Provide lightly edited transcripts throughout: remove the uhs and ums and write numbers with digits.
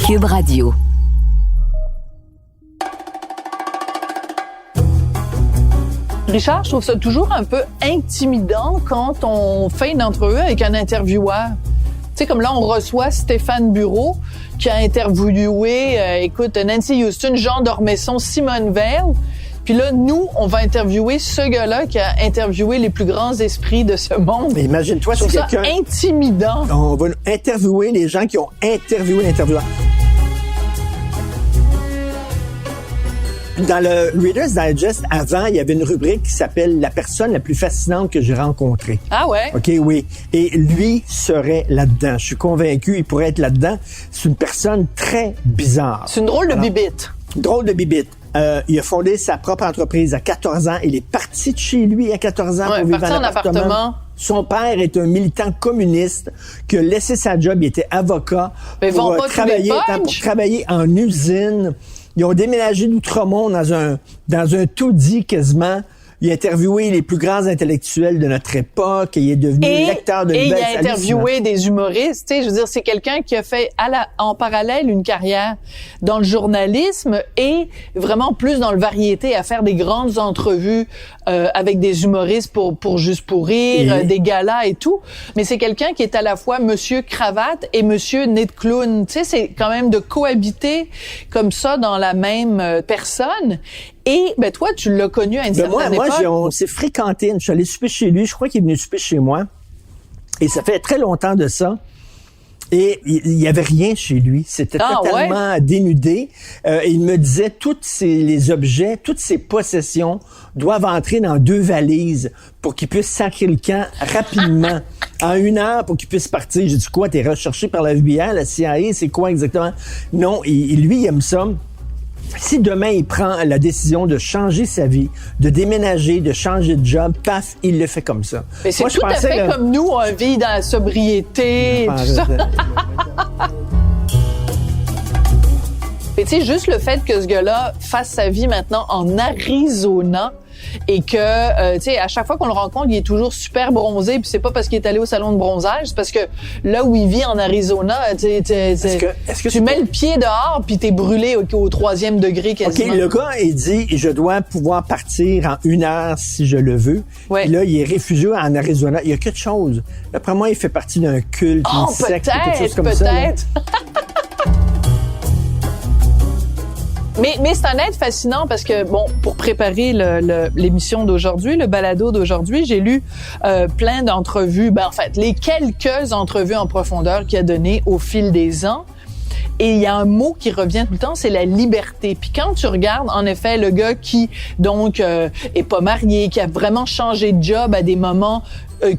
Cube Radio. Richard, je trouve ça toujours un peu intimidant quand on fait une entrevue avec un intervieweur. Tu sais, comme là, on reçoit Stéphane Bureau, qui a interviewé, Nancy Houston, Jean Dormesson, Simone Veil. Puis là, nous, on va interviewer ce gars-là qui a interviewé les plus grands esprits de ce monde. Mais imagine-toi, c'est quelqu'un... ça intimidant. On va interviewer les gens qui ont interviewé l'intervieweur. Dans le Reader's Digest, avant, il y avait une rubrique qui s'appelle « La personne la plus fascinante que j'ai rencontrée ». Ah ouais? OK, oui. Et lui serait là-dedans. Je suis convaincu, il pourrait être là-dedans. C'est une personne très bizarre. C'est une drôle de bibite. Drôle de bibite. Il a fondé sa propre entreprise à 14 ans. Il est parti de chez lui à 14 ans pour vivre en appartement. Son père est un militant communiste qui a laissé sa job. Il était avocat pour travailler en usine. Ils ont déménagé d'Outremont dans un taudis quasiment. Il a interviewé les plus grands intellectuels de notre époque. Il est devenu lecteur de nouvelles. Et il a interviewé des humoristes. Tu sais, je veux dire, c'est quelqu'un qui a fait en parallèle une carrière dans le journalisme et vraiment plus dans le variété, à faire des grandes entrevues avec des humoristes pour juste pour rire, des galas et tout. Mais c'est quelqu'un qui est à la fois Monsieur Cravate et Monsieur Nez de Clown. Tu sais, c'est quand même de cohabiter comme ça dans la même personne. Et ben toi, tu l'as connu à une certaine époque. Moi, on s'est fréquenté. Je suis allé souper chez lui. Je crois qu'il est venu souper chez moi. Et ça fait très longtemps de ça. Et il y avait rien chez lui. C'était totalement dénudé. Et il me disait, les objets, toutes ses possessions doivent entrer dans 2 valises pour qu'il puisse sacrer le camp rapidement. En 1 heure pour qu'il puisse partir. J'ai dit, quoi, t'es recherché par la FBI, la CIA, c'est quoi exactement? Non, lui, il aime ça. Si demain, il prend la décision de changer sa vie, de déménager, de changer de job, paf, il le fait comme ça. Mais c'est tout à fait comme nous, on vit dans la sobriété et tout ça. Mais tu sais, juste le fait que ce gars-là fasse sa vie maintenant en Arizona et que, tu sais, à chaque fois qu'on le rencontre, il est toujours super bronzé, puis c'est pas parce qu'il est allé au salon de bronzage, c'est parce que là où il vit en Arizona, tu mets le pied dehors, puis t'es brûlé au 3e degré quasiment. OK, le gars, il dit, je dois pouvoir partir en 1 heure si je le veux. Ouais. Puis là, il est réfugié en Arizona. Il y a quelque chose. D'après moi, il fait partie d'un culte, une secte, quelque chose comme ça. Peut-être. Mais c'est un être fascinant parce que, bon, pour préparer l'émission d'aujourd'hui, le balado d'aujourd'hui, j'ai lu plein d'entrevues, en fait, les quelques entrevues en profondeur qu'il a données au fil des ans. Et il y a un mot qui revient tout le temps, c'est la liberté. Puis quand tu regardes, en effet, le gars qui, donc, est pas marié, qui a vraiment changé de job à des moments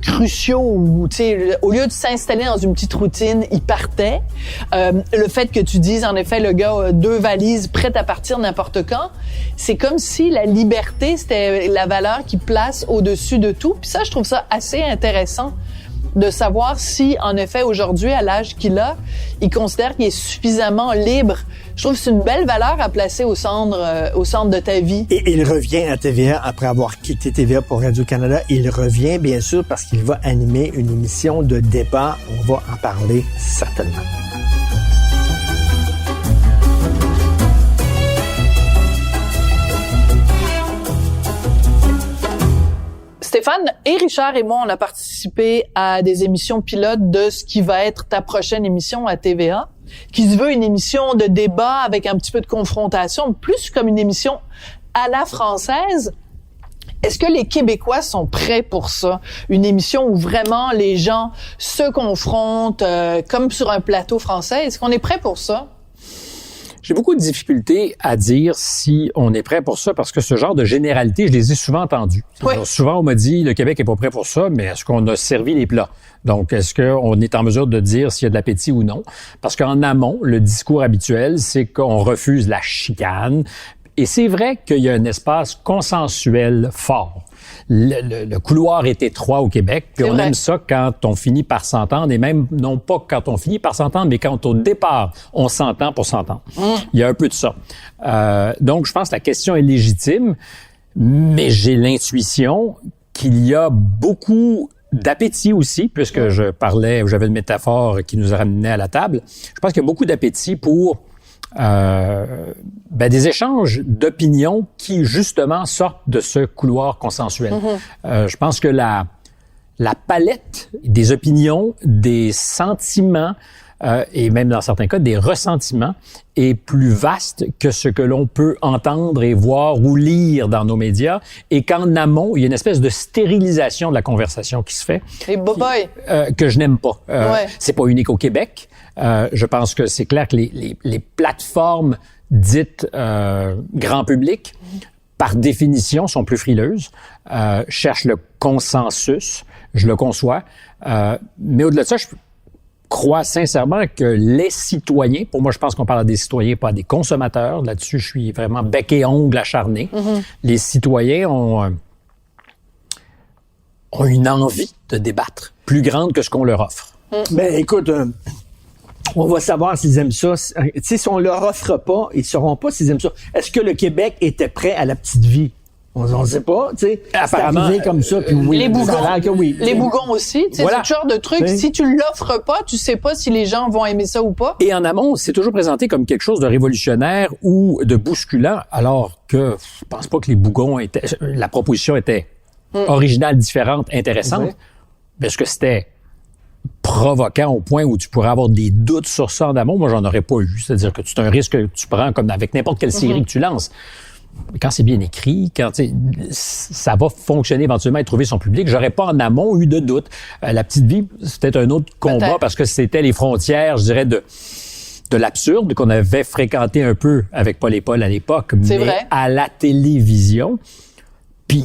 cruciaux où, tu sais, au lieu de s'installer dans une petite routine, il partait. Le fait que tu dises, en effet, le gars a 2 valises prêtes à partir n'importe quand, c'est comme si la liberté, c'était la valeur qu'il place au-dessus de tout. Puis ça, je trouve ça assez intéressant de savoir si, en effet, aujourd'hui, à l'âge qu'il a, il considère qu'il est suffisamment libre. Je trouve que c'est une belle valeur à placer au centre de ta vie. Et il revient à TVA après avoir quitté TVA pour Radio-Canada. Il revient, bien sûr, parce qu'il va animer une émission de débat. On va en parler certainement. Stéphane et Richard et moi, on a participé à des émissions pilotes de ce qui va être ta prochaine émission à TVA, qui se veut une émission de débat avec un petit peu de confrontation, plus comme une émission à la française. Est-ce que les Québécois sont prêts pour ça? Une émission où vraiment les gens se confrontent comme sur un plateau français. Est-ce qu'on est prêt pour ça? J'ai beaucoup de difficultés à dire si on est prêt pour ça parce que ce genre de généralité, je les ai souvent entendues. Oui. Alors, souvent, on m'a dit, le Québec est pas prêt pour ça, mais est-ce qu'on a servi les plats? Donc, est-ce qu'on est en mesure de dire s'il y a de l'appétit ou non? Parce qu'en amont, le discours habituel, c'est qu'on refuse la chicane. Et c'est vrai qu'il y a un espace consensuel fort. Le couloir est étroit au Québec, puis on aime ça quand on finit par s'entendre, et même non pas quand on finit par s'entendre, mais quand au départ, on s'entend pour s'entendre. Il y a un peu de ça. Donc, je pense que la question est légitime, mais j'ai l'intuition qu'il y a beaucoup d'appétit aussi, puisque j'avais une métaphore qui nous ramenait à la table. Je pense qu'il y a beaucoup d'appétit pour des échanges d'opinions qui, justement, sortent de ce couloir consensuel. Je pense que la palette des opinions, des sentiments, et même dans certains cas, des ressentiments, est plus vaste que ce que l'on peut entendre et voir ou lire dans nos médias, et qu'en amont, il y a une espèce de stérilisation de la conversation qui se fait. Les boboys. Que je n'aime pas. C'est pas unique au Québec. Je pense que c'est clair que les plateformes dites grand public, par définition, sont plus frileuses, cherchent le consensus, je le conçois, mais au-delà de ça, je crois sincèrement que les citoyens, pour moi, je pense qu'on parle à des citoyens, pas à des consommateurs. Là-dessus, je suis vraiment bec et ongle acharné. Les citoyens ont une envie de débattre plus grande que ce qu'on leur offre. Ben, écoute, on va savoir s'ils aiment ça. Tu sais, si on leur offre pas, ils sauront pas s'ils aiment ça. Est-ce que le Québec était prêt à la petite vie? On ne sait pas, tu sais. Apparemment, c'est arrivé comme ça, puis oui. Les bougons. Oui. Les bougons aussi. Tu sais, voilà. c'est ce genre de truc. Oui. Si tu l'offres pas, tu sais pas si les gens vont aimer ça ou pas. Et en amont, c'est toujours présenté comme quelque chose de révolutionnaire ou de bousculant, alors que je pense pas que les bougons la proposition était originale, différente, intéressante, parce que c'était provoquant au point où tu pourrais avoir des doutes sur ça en amont. Moi, j'en aurais pas eu. C'est-à-dire que c'est un risque que tu prends comme avec n'importe quelle série que tu lances. Quand c'est bien écrit, quand ça va fonctionner éventuellement et trouver son public, j'aurais pas en amont eu de doute. La petite vie, c'était un autre combat Peut-être. parce que c'était les frontières, je dirais, de l'absurde qu'on avait fréquenté un peu avec Paul et Paul à l'époque, mais vrai. à la télévision. Puis,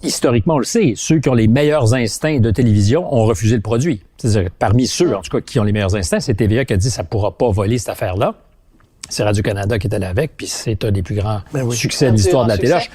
historiquement, on le sait, ceux qui ont les meilleurs instincts de télévision ont refusé le produit. C'est-à-dire, parmi ceux, en tout cas, qui ont les meilleurs instincts, c'est TVA qui a dit « ça pourra pas voler cette affaire-là ». C'est Radio-Canada qui est allé avec, puis c'est un des plus grands succès de l'histoire de la téloche.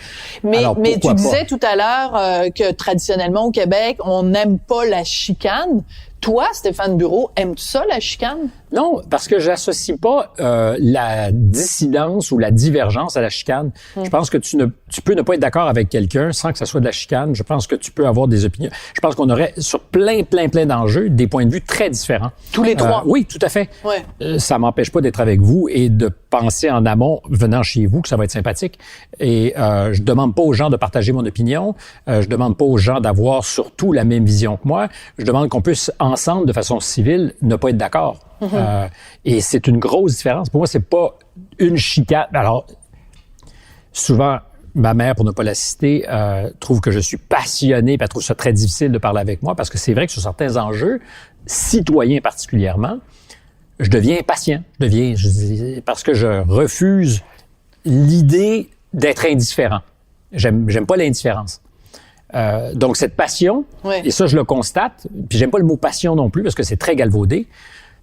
Mais tu disais pas? tout à l'heure que traditionnellement au Québec, on n'aime pas la chicane. Toi, Stéphane Bureau, aimes-tu ça, la chicane? Non, parce que j'associe pas la dissidence ou la divergence à la chicane. Je pense que tu peux ne pas être d'accord avec quelqu'un sans que ça soit de la chicane. Je pense que tu peux avoir des opinions. Je pense qu'on aurait sur plein d'enjeux des points de vue très différents. Tous les trois. Oui, tout à fait. Ouais. Ça m'empêche pas d'être avec vous et de penser en amont, venant chez vous, que ça va être sympathique. Et je demande pas aux gens de partager mon opinion. Je demande pas aux gens d'avoir surtout la même vision que moi. Je demande qu'on puisse ensemble, de façon civile, ne pas être d'accord. Et c'est une grosse différence. Pour moi, c'est pas une chicane. Alors, souvent, ma mère, pour ne pas la citer, trouve que je suis passionné, puis elle trouve ça très difficile de parler avec moi, parce que c'est vrai que sur certains enjeux, citoyens particulièrement, je deviens impatient. Parce que je refuse l'idée d'être indifférent. J'aime pas l'indifférence. Donc, cette passion, et ça, je le constate, puis j'aime pas le mot passion non plus, parce que c'est très galvaudé,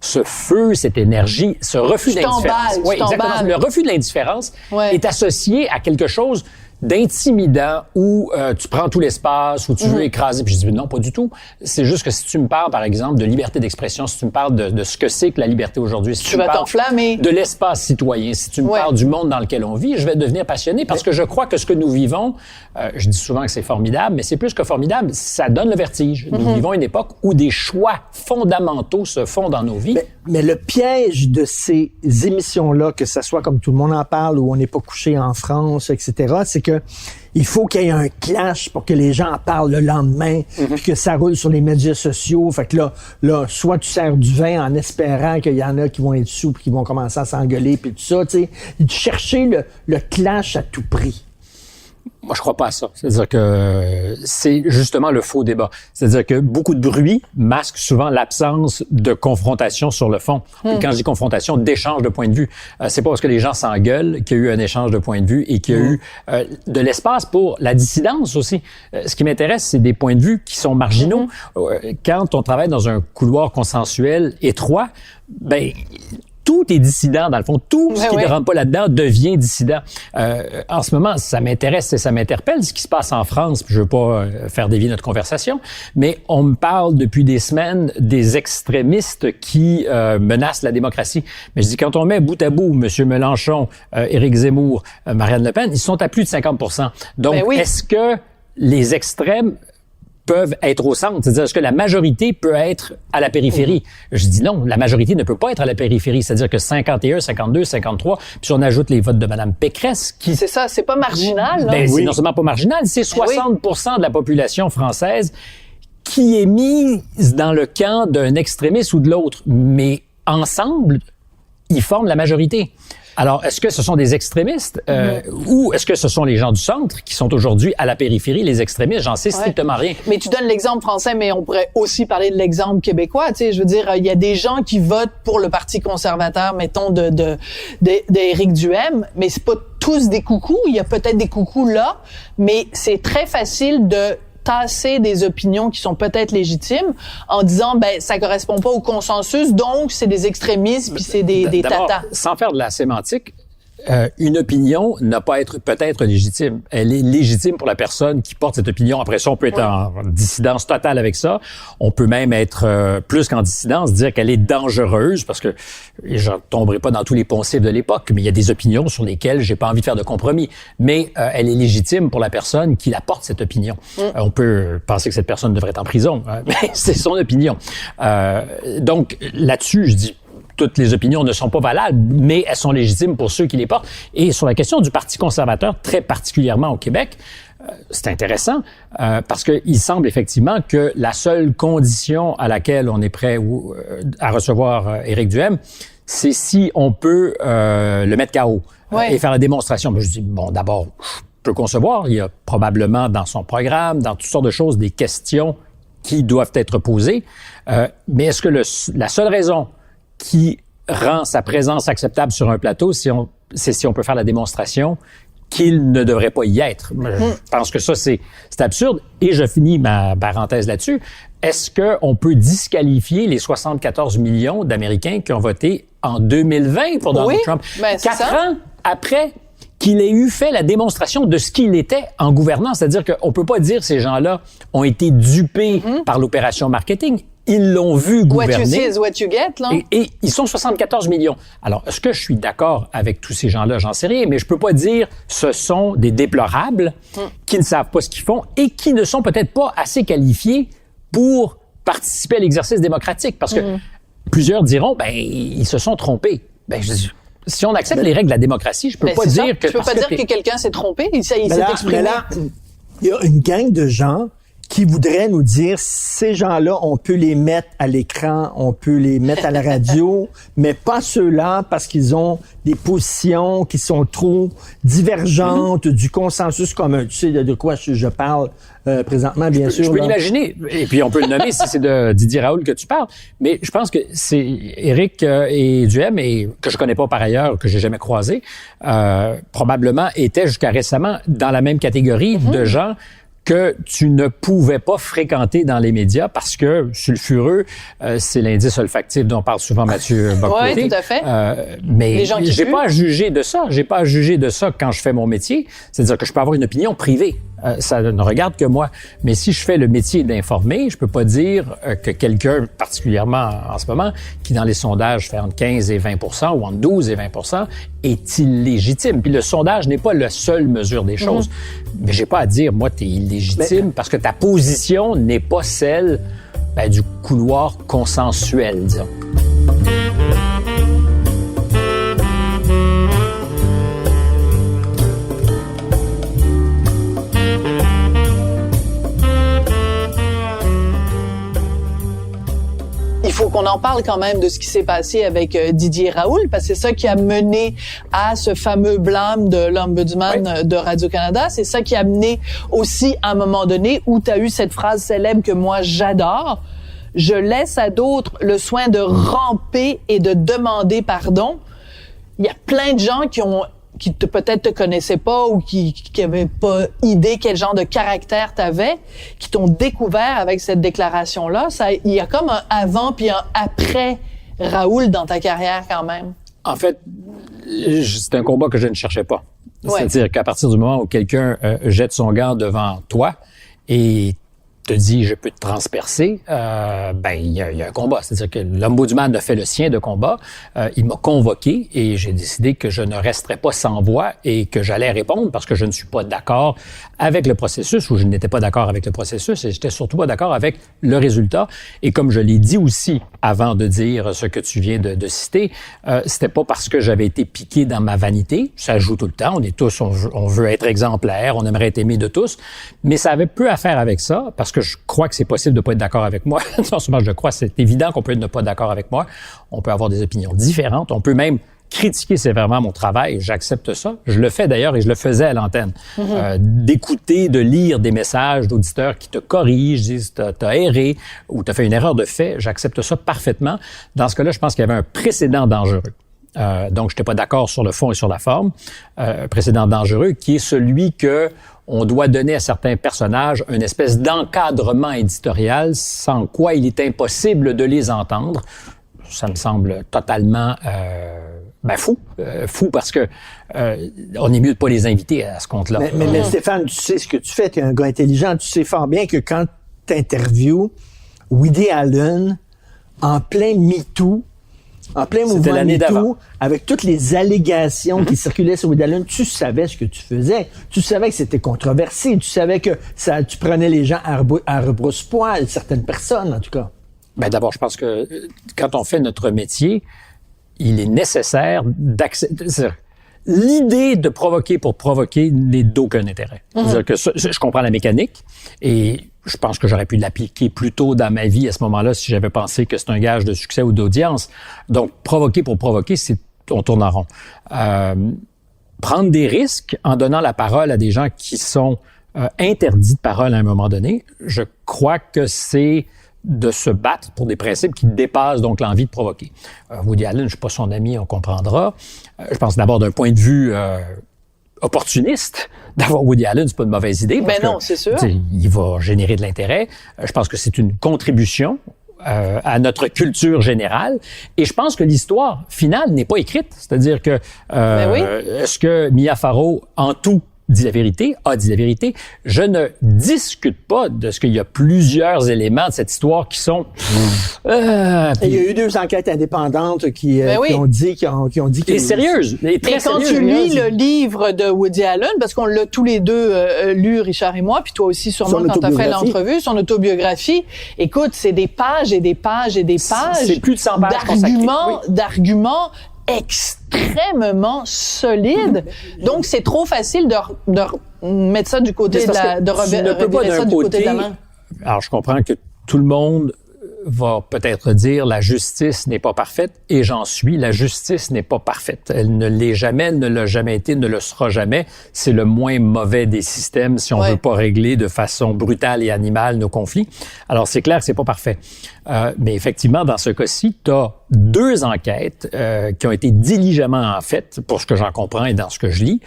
ce feu, cette énergie, ce refus d'indifférence. Oui, exactement. Le refus de l'indifférence est associé à quelque chose d'intimidant où tu prends tout l'espace, où tu veux écraser. Puis je dis non, pas du tout. C'est juste que si tu me parles, par exemple, de liberté d'expression, si tu me parles de ce que c'est que la liberté aujourd'hui, si tu vas me parles t'enflammer. de l'espace citoyen, si tu me parles du monde dans lequel on vit, je vais devenir passionné parce que je crois que ce que nous vivons, je dis souvent que c'est formidable, mais c'est plus que formidable, ça donne le vertige. Nous vivons une époque où des choix fondamentaux se font dans nos vies. Mais le piège de ces émissions-là, que ça soit comme tout le monde en parle, ou on n'est pas couché en France, etc., c'est que il faut qu'il y ait un clash pour que les gens en parlent le lendemain, puis que ça roule sur les médias sociaux. Fait que là, soit tu sers du vin en espérant qu'il y en a qui vont être sous puis qui vont commencer à s'engueuler, puis tout ça, tu sais. Chercher le clash à tout prix. Moi, je crois pas à ça. C'est-à-dire que c'est justement le faux débat. C'est-à-dire que beaucoup de bruit masque souvent l'absence de confrontation sur le fond. Et quand je dis confrontation, d'échange de points de vue. C'est pas parce que les gens s'engueulent qu'il y a eu un échange de points de vue et qu'il y a eu de l'espace pour la dissidence aussi. Ce qui m'intéresse, c'est des points de vue qui sont marginaux. Quand on travaille dans un couloir consensuel étroit, ben tout est dissident, dans le fond. Tout ce qui ne rentre pas là-dedans devient dissident. En ce moment, ça m'intéresse et ça m'interpelle, ce qui se passe en France. Je veux pas faire dévier notre conversation, mais on me parle depuis des semaines des extrémistes qui menacent la démocratie. Mais je dis, quand on met bout à bout M. Mélenchon, Éric Zemmour, Marianne Le Pen, ils sont à plus de 50%. Donc, est-ce que les extrêmes peuvent être au centre. C'est-à-dire, est-ce que la majorité peut être à la périphérie? Je dis non, la majorité ne peut pas être à la périphérie. C'est-à-dire que 51, 52, 53, puis si on ajoute les votes de Mme Pécresse, qui... C'est ça, c'est pas marginal, là. Ben, c'est non seulement pas marginal, c'est 60% de la population française qui est mise dans le camp d'un extrémiste ou de l'autre. Mais ensemble, ils forment la majorité. Alors, est-ce que ce sont des extrémistes ou est-ce que ce sont les gens du centre qui sont aujourd'hui à la périphérie, les extrémistes? J'en sais strictement rien. Mais tu donnes l'exemple français, mais on pourrait aussi parler de l'exemple québécois. Tu sais, je veux dire, il y a des gens qui votent pour le Parti conservateur, mettons, d'Éric Duhaime, mais c'est pas tous des coucous. Il y a peut-être des coucous là, mais c'est très facile de tasser des opinions qui sont peut-être légitimes en disant ben ça correspond pas au consensus, donc c'est des extrémistes puis c'est des tatas. Sans faire de la sémantique, une opinion n'a pas être peut-être légitime. Elle est légitime pour la personne qui porte cette opinion. Après ça, on peut être en dissidence totale avec ça. On peut même être plus qu'en dissidence, dire qu'elle est dangereuse parce que je tomberai pas dans tous les poncifs de l'époque, mais il y a des opinions sur lesquelles j'ai pas envie de faire de compromis. Mais elle est légitime pour la personne qui la porte, cette opinion. On peut penser que cette personne devrait être en prison, mais c'est son opinion. Donc là-dessus, je dis toutes les opinions ne sont pas valables, mais elles sont légitimes pour ceux qui les portent. Et sur la question du Parti conservateur, très particulièrement au Québec, c'est intéressant parce qu'il semble effectivement que la seule condition à laquelle on est prêt à recevoir Éric Duhaime, c'est si on peut le mettre KO et faire la démonstration. Ben, je dis, bon, d'abord, je peux concevoir, il y a probablement dans son programme, dans toutes sortes de choses, des questions qui doivent être posées. Mais est-ce que la seule raison qui rend sa présence acceptable sur un plateau, c'est si on peut faire la démonstration qu'il ne devrait pas y être. Je pense que ça, c'est absurde. Et je finis ma parenthèse là-dessus. Est-ce qu'on peut disqualifier les 74 millions d'Américains qui ont voté en 2020 pour Donald Trump? Ben, 4 ans après qu'il ait fait la démonstration de ce qu'il était en gouvernance. C'est-à-dire qu'on peut pas dire que ces gens-là ont été dupés par l'opération marketing. Ils l'ont vu gouverner. What you see is what you get, là. Et ils sont 74 millions. Alors, est-ce que je suis d'accord avec tous ces gens-là? J'en sais rien, mais je peux pas dire ce sont des déplorables qui ne savent pas ce qu'ils font et qui ne sont peut-être pas assez qualifiés pour participer à l'exercice démocratique. Parce que plusieurs diront, ben, ils se sont trompés. Ben, si on accepte les règles de la démocratie, je peux pas dire que... Je peux pas dire que quelqu'un s'est trompé. Il s'est exprimé. Mais là, il y a une gang de gens qui voudraient nous dire, ces gens-là, on peut les mettre à l'écran, on peut les mettre à la radio, mais pas ceux-là parce qu'ils ont des positions qui sont trop divergentes du consensus commun. Tu sais de quoi je parle présentement, bien sûr. Je peux l'imaginer, et puis on peut le nommer si c'est de Didier Raoult que tu parles, mais je pense que c'est Éric et Duhaime, et que je connais pas par ailleurs, que j'ai jamais croisé, probablement étaient jusqu'à récemment dans la même catégorie de gens que tu ne pouvais pas fréquenter dans les médias parce que sulfureux, c'est l'indice olfactif dont parle souvent Mathieu Bock-Côté. Oui, tout à fait. Mais j'ai pas à juger de ça. J'ai pas à juger de ça quand je fais mon métier. C'est-à-dire que je peux avoir une opinion privée. Ça ne regarde que moi. Mais si je fais le métier d'informer, je peux pas dire que quelqu'un, particulièrement en ce moment, qui dans les sondages fait entre 15 et 20% ou entre 12 et 20%, est illégitime. Puis le sondage n'est pas la seule mesure des choses. Mais j'ai pas à dire, moi, t'es illégitime parce que ta position n'est pas celle du couloir consensuel, disons. Il faut qu'on en parle quand même de ce qui s'est passé avec Didier Raoult, parce que c'est ça qui a mené à ce fameux blâme de l'Ombudsman de Radio-Canada. C'est ça qui a mené aussi à un moment donné où tu as eu cette phrase célèbre que moi j'adore. Je laisse à d'autres le soin de ramper et de demander pardon. Il y a plein de gens qui peut-être te connaissaient pas ou qui avaient pas idée quel genre de caractère t'avais, qui t'ont découvert avec cette déclaration-là. Il y a comme un avant puis un après Raoult dans ta carrière quand même. En fait, c'est un combat que je ne cherchais pas. C'est-à-dire qu'à partir du moment où quelqu'un jette son gant devant toi et te dis je peux te transpercer, il y a un combat. C'est-à-dire que l'ombudsman a fait le sien de combat. Il m'a convoqué et j'ai décidé que je ne resterais pas sans voix et que j'allais répondre parce que je ne suis pas d'accord avec le processus ou je n'étais pas d'accord avec le processus et j'étais surtout pas d'accord avec le résultat. Et comme je l'ai dit aussi avant de dire ce que tu viens de citer, c'était pas parce que j'avais été piqué dans ma vanité. Ça joue tout le temps. On est tous, on veut être exemplaire, on aimerait être aimé de tous, mais ça avait peu à faire avec ça parce que je crois que c'est possible de pas être d'accord avec moi. Non seulement je crois, c'est évident qu'on peut ne pas être d'accord avec moi. On peut avoir des opinions différentes. On peut même critiquer sévèrement mon travail. J'accepte ça. Je le fais d'ailleurs et je le faisais à l'antenne. D'écouter, de lire des messages d'auditeurs qui te corrigent, disent t'as erré ou t'as fait une erreur de fait. J'accepte ça parfaitement. Dans ce cas-là, je pense qu'il y avait un précédent dangereux. Donc, je n'étais pas d'accord sur le fond et sur la forme. Un précédent dangereux qui est celui que on doit donner à certains personnages une espèce d'encadrement éditorial sans quoi il est impossible de les entendre. Ça me semble totalement fou. Fou parce que on est mieux de pas les inviter à ce compte-là. Mais Stéphane, tu sais ce que tu fais. Tu es un gars intelligent. Tu sais fort bien que quand tu interviews Woody Allen en plein MeToo, en plein mouvement MeToo, avec toutes les allégations qui circulaient sur Woody Allen, tu savais ce que tu faisais. Tu savais que c'était controversé. Tu savais que tu prenais les gens à rebrousse-poil, certaines personnes en tout cas. D'abord, je pense que quand on fait notre métier, il est nécessaire d'accepter. L'idée de provoquer pour provoquer n'est d'aucun intérêt. C'est-à-dire que je comprends la mécanique et je pense que j'aurais pu l'appliquer plus tôt dans ma vie à ce moment-là si j'avais pensé que c'est un gage de succès ou d'audience. Donc, provoquer pour provoquer, on tourne en rond. Prendre des risques en donnant la parole à des gens qui sont interdits de parole à un moment donné, je crois que c'est de se battre pour des principes qui dépassent donc l'envie de provoquer. Woody Allen, je suis pas son ami, on comprendra. Je pense d'abord d'un point de vue opportuniste, d'avoir Woody Allen, c'est pas une mauvaise idée. Ben non, c'est sûr. Il va générer de l'intérêt. Je pense que c'est une contribution à notre culture générale. Et je pense que l'histoire finale n'est pas écrite. C'est-à-dire que est-ce que Mia Farrow, en tout, dit la vérité, a dit la vérité. Je ne discute pas de ce qu'il y a plusieurs éléments de cette histoire qui sont... Il y a eu 2 enquêtes indépendantes qui ont dit et sérieuses. Et très quand tu lis le livre de Woody Allen, parce qu'on l'a tous les deux lu, Richard et moi, puis toi aussi sûrement quand tu as fait l'entrevue, son autobiographie, écoute, c'est des pages et des pages et des pages. C'est plus de 100 pages d'arguments extrêmement solide. Donc, c'est trop facile de mettre ça du côté de la main. Alors, je comprends que tout le monde va peut-être dire la justice n'est pas parfaite, et j'en suis. La justice n'est pas parfaite. Elle ne l'est jamais, ne l'a jamais été, ne le sera jamais. C'est le moins mauvais des systèmes si on veut pas régler de façon brutale et animale nos conflits. Alors, c'est clair que c'est pas parfait. Mais effectivement, dans ce cas-ci, tu as 2 enquêtes qui ont été diligemment faites, pour ce que j'en comprends et dans ce que je lis,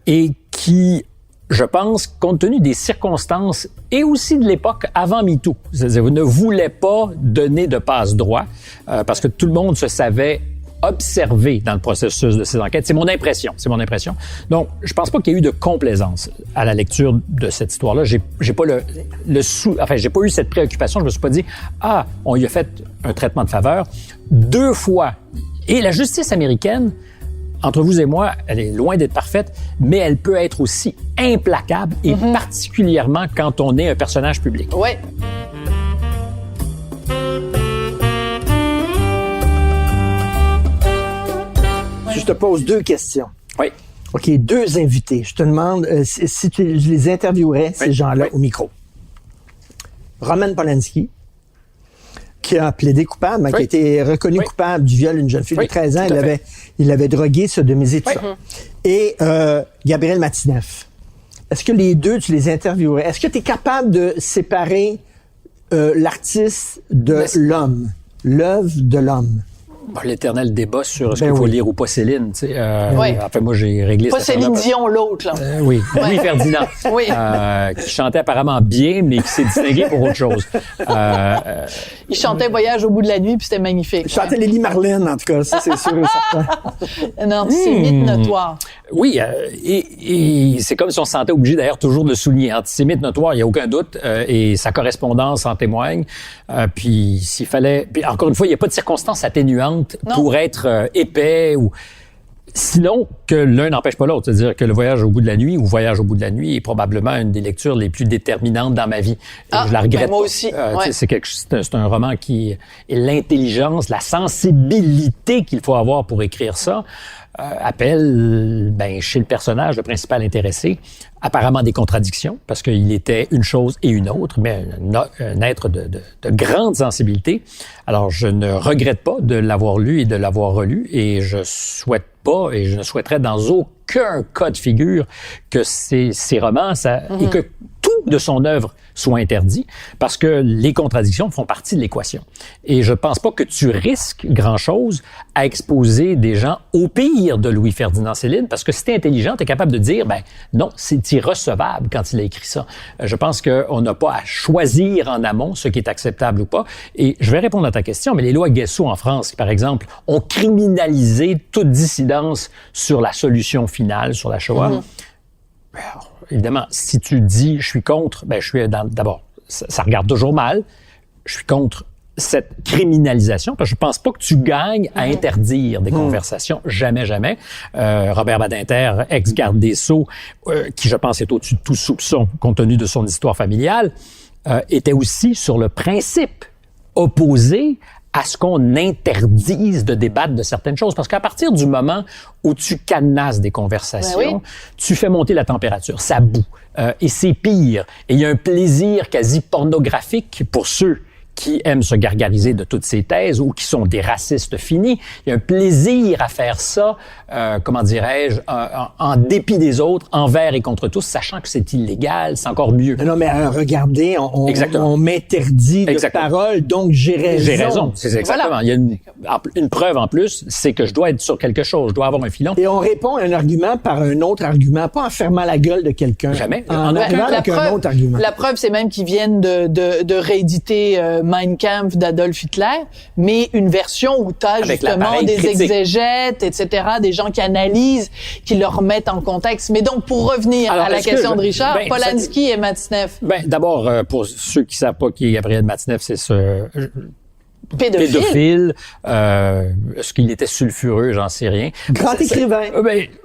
et qui, je pense, compte tenu des circonstances et aussi de l'époque avant MeToo, c'est-à-dire vous ne voulez pas donner de passe-droit parce que tout le monde se savait observé dans le processus de ces enquêtes. C'est mon impression. Donc, je pense pas qu'il y ait eu de complaisance à la lecture de cette histoire-là. J'ai pas j'ai pas eu cette préoccupation. Je me suis pas dit, on lui a fait un traitement de faveur 2 fois. Et la justice américaine, entre vous et moi, elle est loin d'être parfaite, mais elle peut être aussi implacable et particulièrement quand on est un personnage public. Oui. Je te pose 2 questions. Oui. OK, 2 invités. Je te demande si je les interviewerais, ces gens-là, au micro. Roman Polanski, qui a plaidé coupable, qui a été reconnu coupable du viol d'une jeune fille de 13 ans. Il avait drogué, sodomisé, tout ça. Et Gabriel Matineff. Est-ce que les 2, tu les interviewerais? Est-ce que tu es capable de séparer l'artiste de l'homme, l'œuvre de l'homme? L'éternel débat sur ce qu'il faut lire ou pas Céline. Tu sais, enfin, moi, j'ai réglé pas Céline Dion, l'autre, là. Oui, Louis Ferdinand, qui chantait apparemment bien, mais qui s'est distingué pour autre chose. Il chantait Voyage au bout de la nuit, puis c'était magnifique. Il chantait Lily Marlène, en tout cas, ça, c'est sûr et certain. Un antisémite notoire. Oui, et c'est comme si on se sentait obligé, d'ailleurs, toujours de le souligner. Antisémite notoire, il n'y a aucun doute, et sa correspondance en témoigne. Puis s'il fallait... Puis encore une fois, il n'y a pas de circonstances atténuantes pour être épais ou... Sinon, que l'un n'empêche pas l'autre. C'est-à-dire que le Voyage au bout de la nuit ou Voyage au bout de la nuit est probablement une des lectures les plus déterminantes dans ma vie. Je la regrette moi aussi. C'est un roman qui est l'intelligence, la sensibilité qu'il faut avoir pour écrire ça. Appelle, chez le personnage, le principal intéressé, apparemment des contradictions, parce qu'il était une chose et une autre, mais un être de grande sensibilité. Alors, je ne regrette pas de l'avoir lu et de l'avoir relu, et je souhaite pas, et je ne souhaiterais dans aucun cas de figure que ces romans, et que tout de son œuvre soit interdit, parce que les contradictions font partie de l'équation. Et je pense pas que tu risques grand-chose à exposer des gens au pire de Louis-Ferdinand Céline, parce que si t'es intelligent, t'es capable de dire, non, c'est irrecevable quand il a écrit ça. Je pense qu'on n'a pas à choisir en amont ce qui est acceptable ou pas. Et je vais répondre à ta question, mais les lois Guessot en France, par exemple, ont criminalisé toute dissidence sur la solution finale, sur la Shoah. Alors, évidemment, si tu dis je suis contre, je suis d'abord, ça regarde toujours mal. Je suis contre cette criminalisation, parce que je pense pas que tu gagnes à interdire des conversations. Jamais, jamais. Robert Badinter, ex-garde des Sceaux, qui je pense est au-dessus de tout soupçon, compte tenu de son histoire familiale, était aussi sur le principe opposé à ce qu'on interdise de débattre de certaines choses. Parce qu'à partir du moment où tu cadenasses des conversations, tu fais monter la température, ça bout. Et c'est pire. Et il y a un plaisir quasi pornographique pour ceux qui aiment se gargariser de toutes ces thèses ou qui sont des racistes finis. Il y a un plaisir à faire ça, comment dirais-je, en dépit des autres, envers et contre tous, sachant que c'est illégal, c'est encore mieux. Non, mais regardez, on m'interdit de parole, donc j'ai raison. J'ai raison, c'est exactement. Voilà. Il y a une preuve en plus, c'est que je dois être sur quelque chose, je dois avoir un filon. Et on répond à un argument par un autre argument, pas en fermant la gueule de quelqu'un. Jamais. En arrivant avec un autre argument. La preuve, c'est même qu'ils viennent de rééditer Mein Kampf d'Adolf Hitler, mais une version où tu as justement des exégètes, etc., des gens qui analysent, qui le remettent en contexte. Mais donc, pour revenir à la question de Richard, Polanski et Matzneff. D'abord, pour ceux qui savent pas qui est Gabriel Matzneff, c'est ce pédophile. Est-ce qu'il était sulfureux, j'en sais rien. Grand écrivain.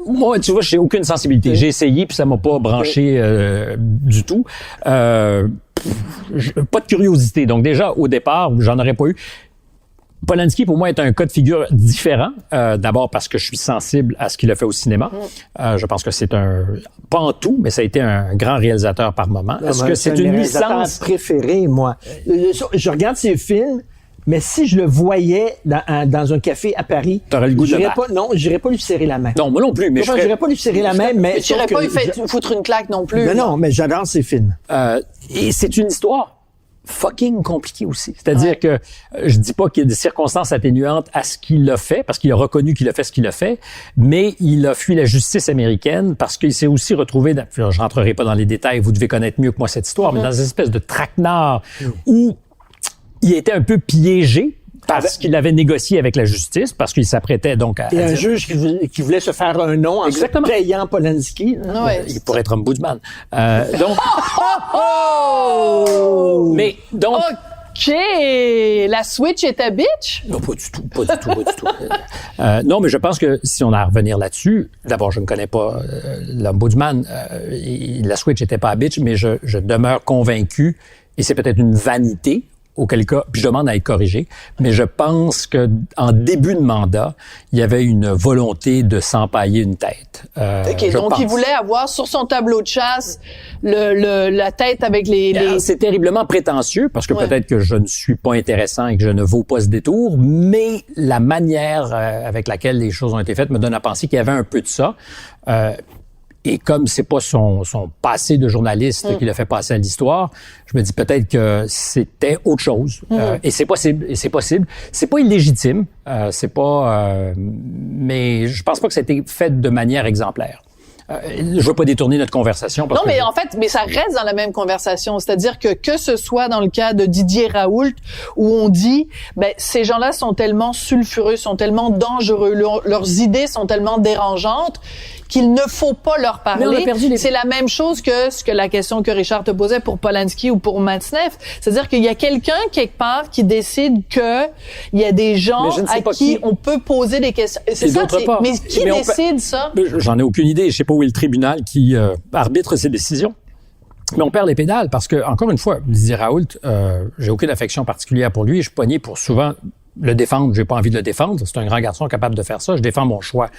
Moi, tu vois, j'ai aucune sensibilité. J'ai essayé, puis ça m'a pas branché du tout. Pas de curiosité. Donc déjà, au départ, j'en aurais pas eu. Polanski, pour moi, est un cas de figure différent. D'abord parce que je suis sensible à ce qu'il a fait au cinéma. Je pense que c'est pas en tout, mais ça a été un grand réalisateur par moment. Est-ce que c'est une licence préférée, moi? Je regarde ses films, mais si je le voyais dans un café à Paris, t'aurais le goût de j'irais pas lui serrer la main. Non, moi non plus, mais j'irais pas lui serrer la main, mais tu n'irais pas lui foutre une claque non plus. Non, mais j'adore ses films. Et c'est une histoire fucking compliquée aussi. C'est-à-dire que je dis pas qu'il y a des circonstances atténuantes à ce qu'il a fait, parce qu'il a reconnu qu'il a fait ce qu'il a fait, mais il a fui la justice américaine parce qu'il s'est aussi retrouvé je rentrerai pas dans les détails, vous devez connaître mieux que moi cette histoire, mais dans une espèce de traquenard où il était un peu piégé parce qu'il avait négocié avec la justice, parce qu'il s'apprêtait donc à... Et un juge qui voulait se faire un nom en se payant Polanski. Il pourrait être ombudsman. Mais donc... OK! La Switch est ta bitch? Non, pas du tout. Non, mais je pense que si on a à revenir là-dessus, d'abord, je ne connais pas l'ombudsman. La Switch était pas à bitch, mais je demeure convaincu, et c'est peut-être une vanité, auquel cas, puis je demande à être corrigé, mais je pense que en début de mandat, il y avait une volonté de s'empailler une tête. Donc il voulait avoir sur son tableau de chasse la tête avec les... C'est terriblement prétentieux, parce que peut-être que je ne suis pas intéressant et que je ne vaux pas ce détour, mais la manière avec laquelle les choses ont été faites me donne à penser qu'il y avait un peu de ça. Et comme c'est pas son passé de journaliste qui l'a fait passer à l'histoire, je me dis peut-être que c'était autre chose. Et c'est possible. C'est pas illégitime. Mais je pense pas que ça a été fait de manière exemplaire. Je veux pas détourner notre conversation. Non, mais en fait, ça reste dans la même conversation. C'est-à-dire que ce soit dans le cas de Didier Raoult, où on dit, ces gens-là sont tellement sulfureux, sont tellement dangereux, leurs idées sont tellement dérangeantes qu'il ne faut pas leur parler. C'est la même chose que la question que Richard te posait pour Polanski ou pour Matzneff. C'est-à-dire qu'il y a quelqu'un quelque part qui décide que il y a des gens à qui on peut poser des questions. C'est ça. Mais qui décide ça? J'en ai aucune idée. Je sais pas où est le tribunal qui arbitre ces décisions. Mais on perd les pédales parce que, encore une fois, Didier Raoult, j'ai aucune affection particulière pour lui. Je suis poigné pour souvent le défendre. J'ai pas envie de le défendre. C'est un grand garçon capable de faire ça. Je défends mon choix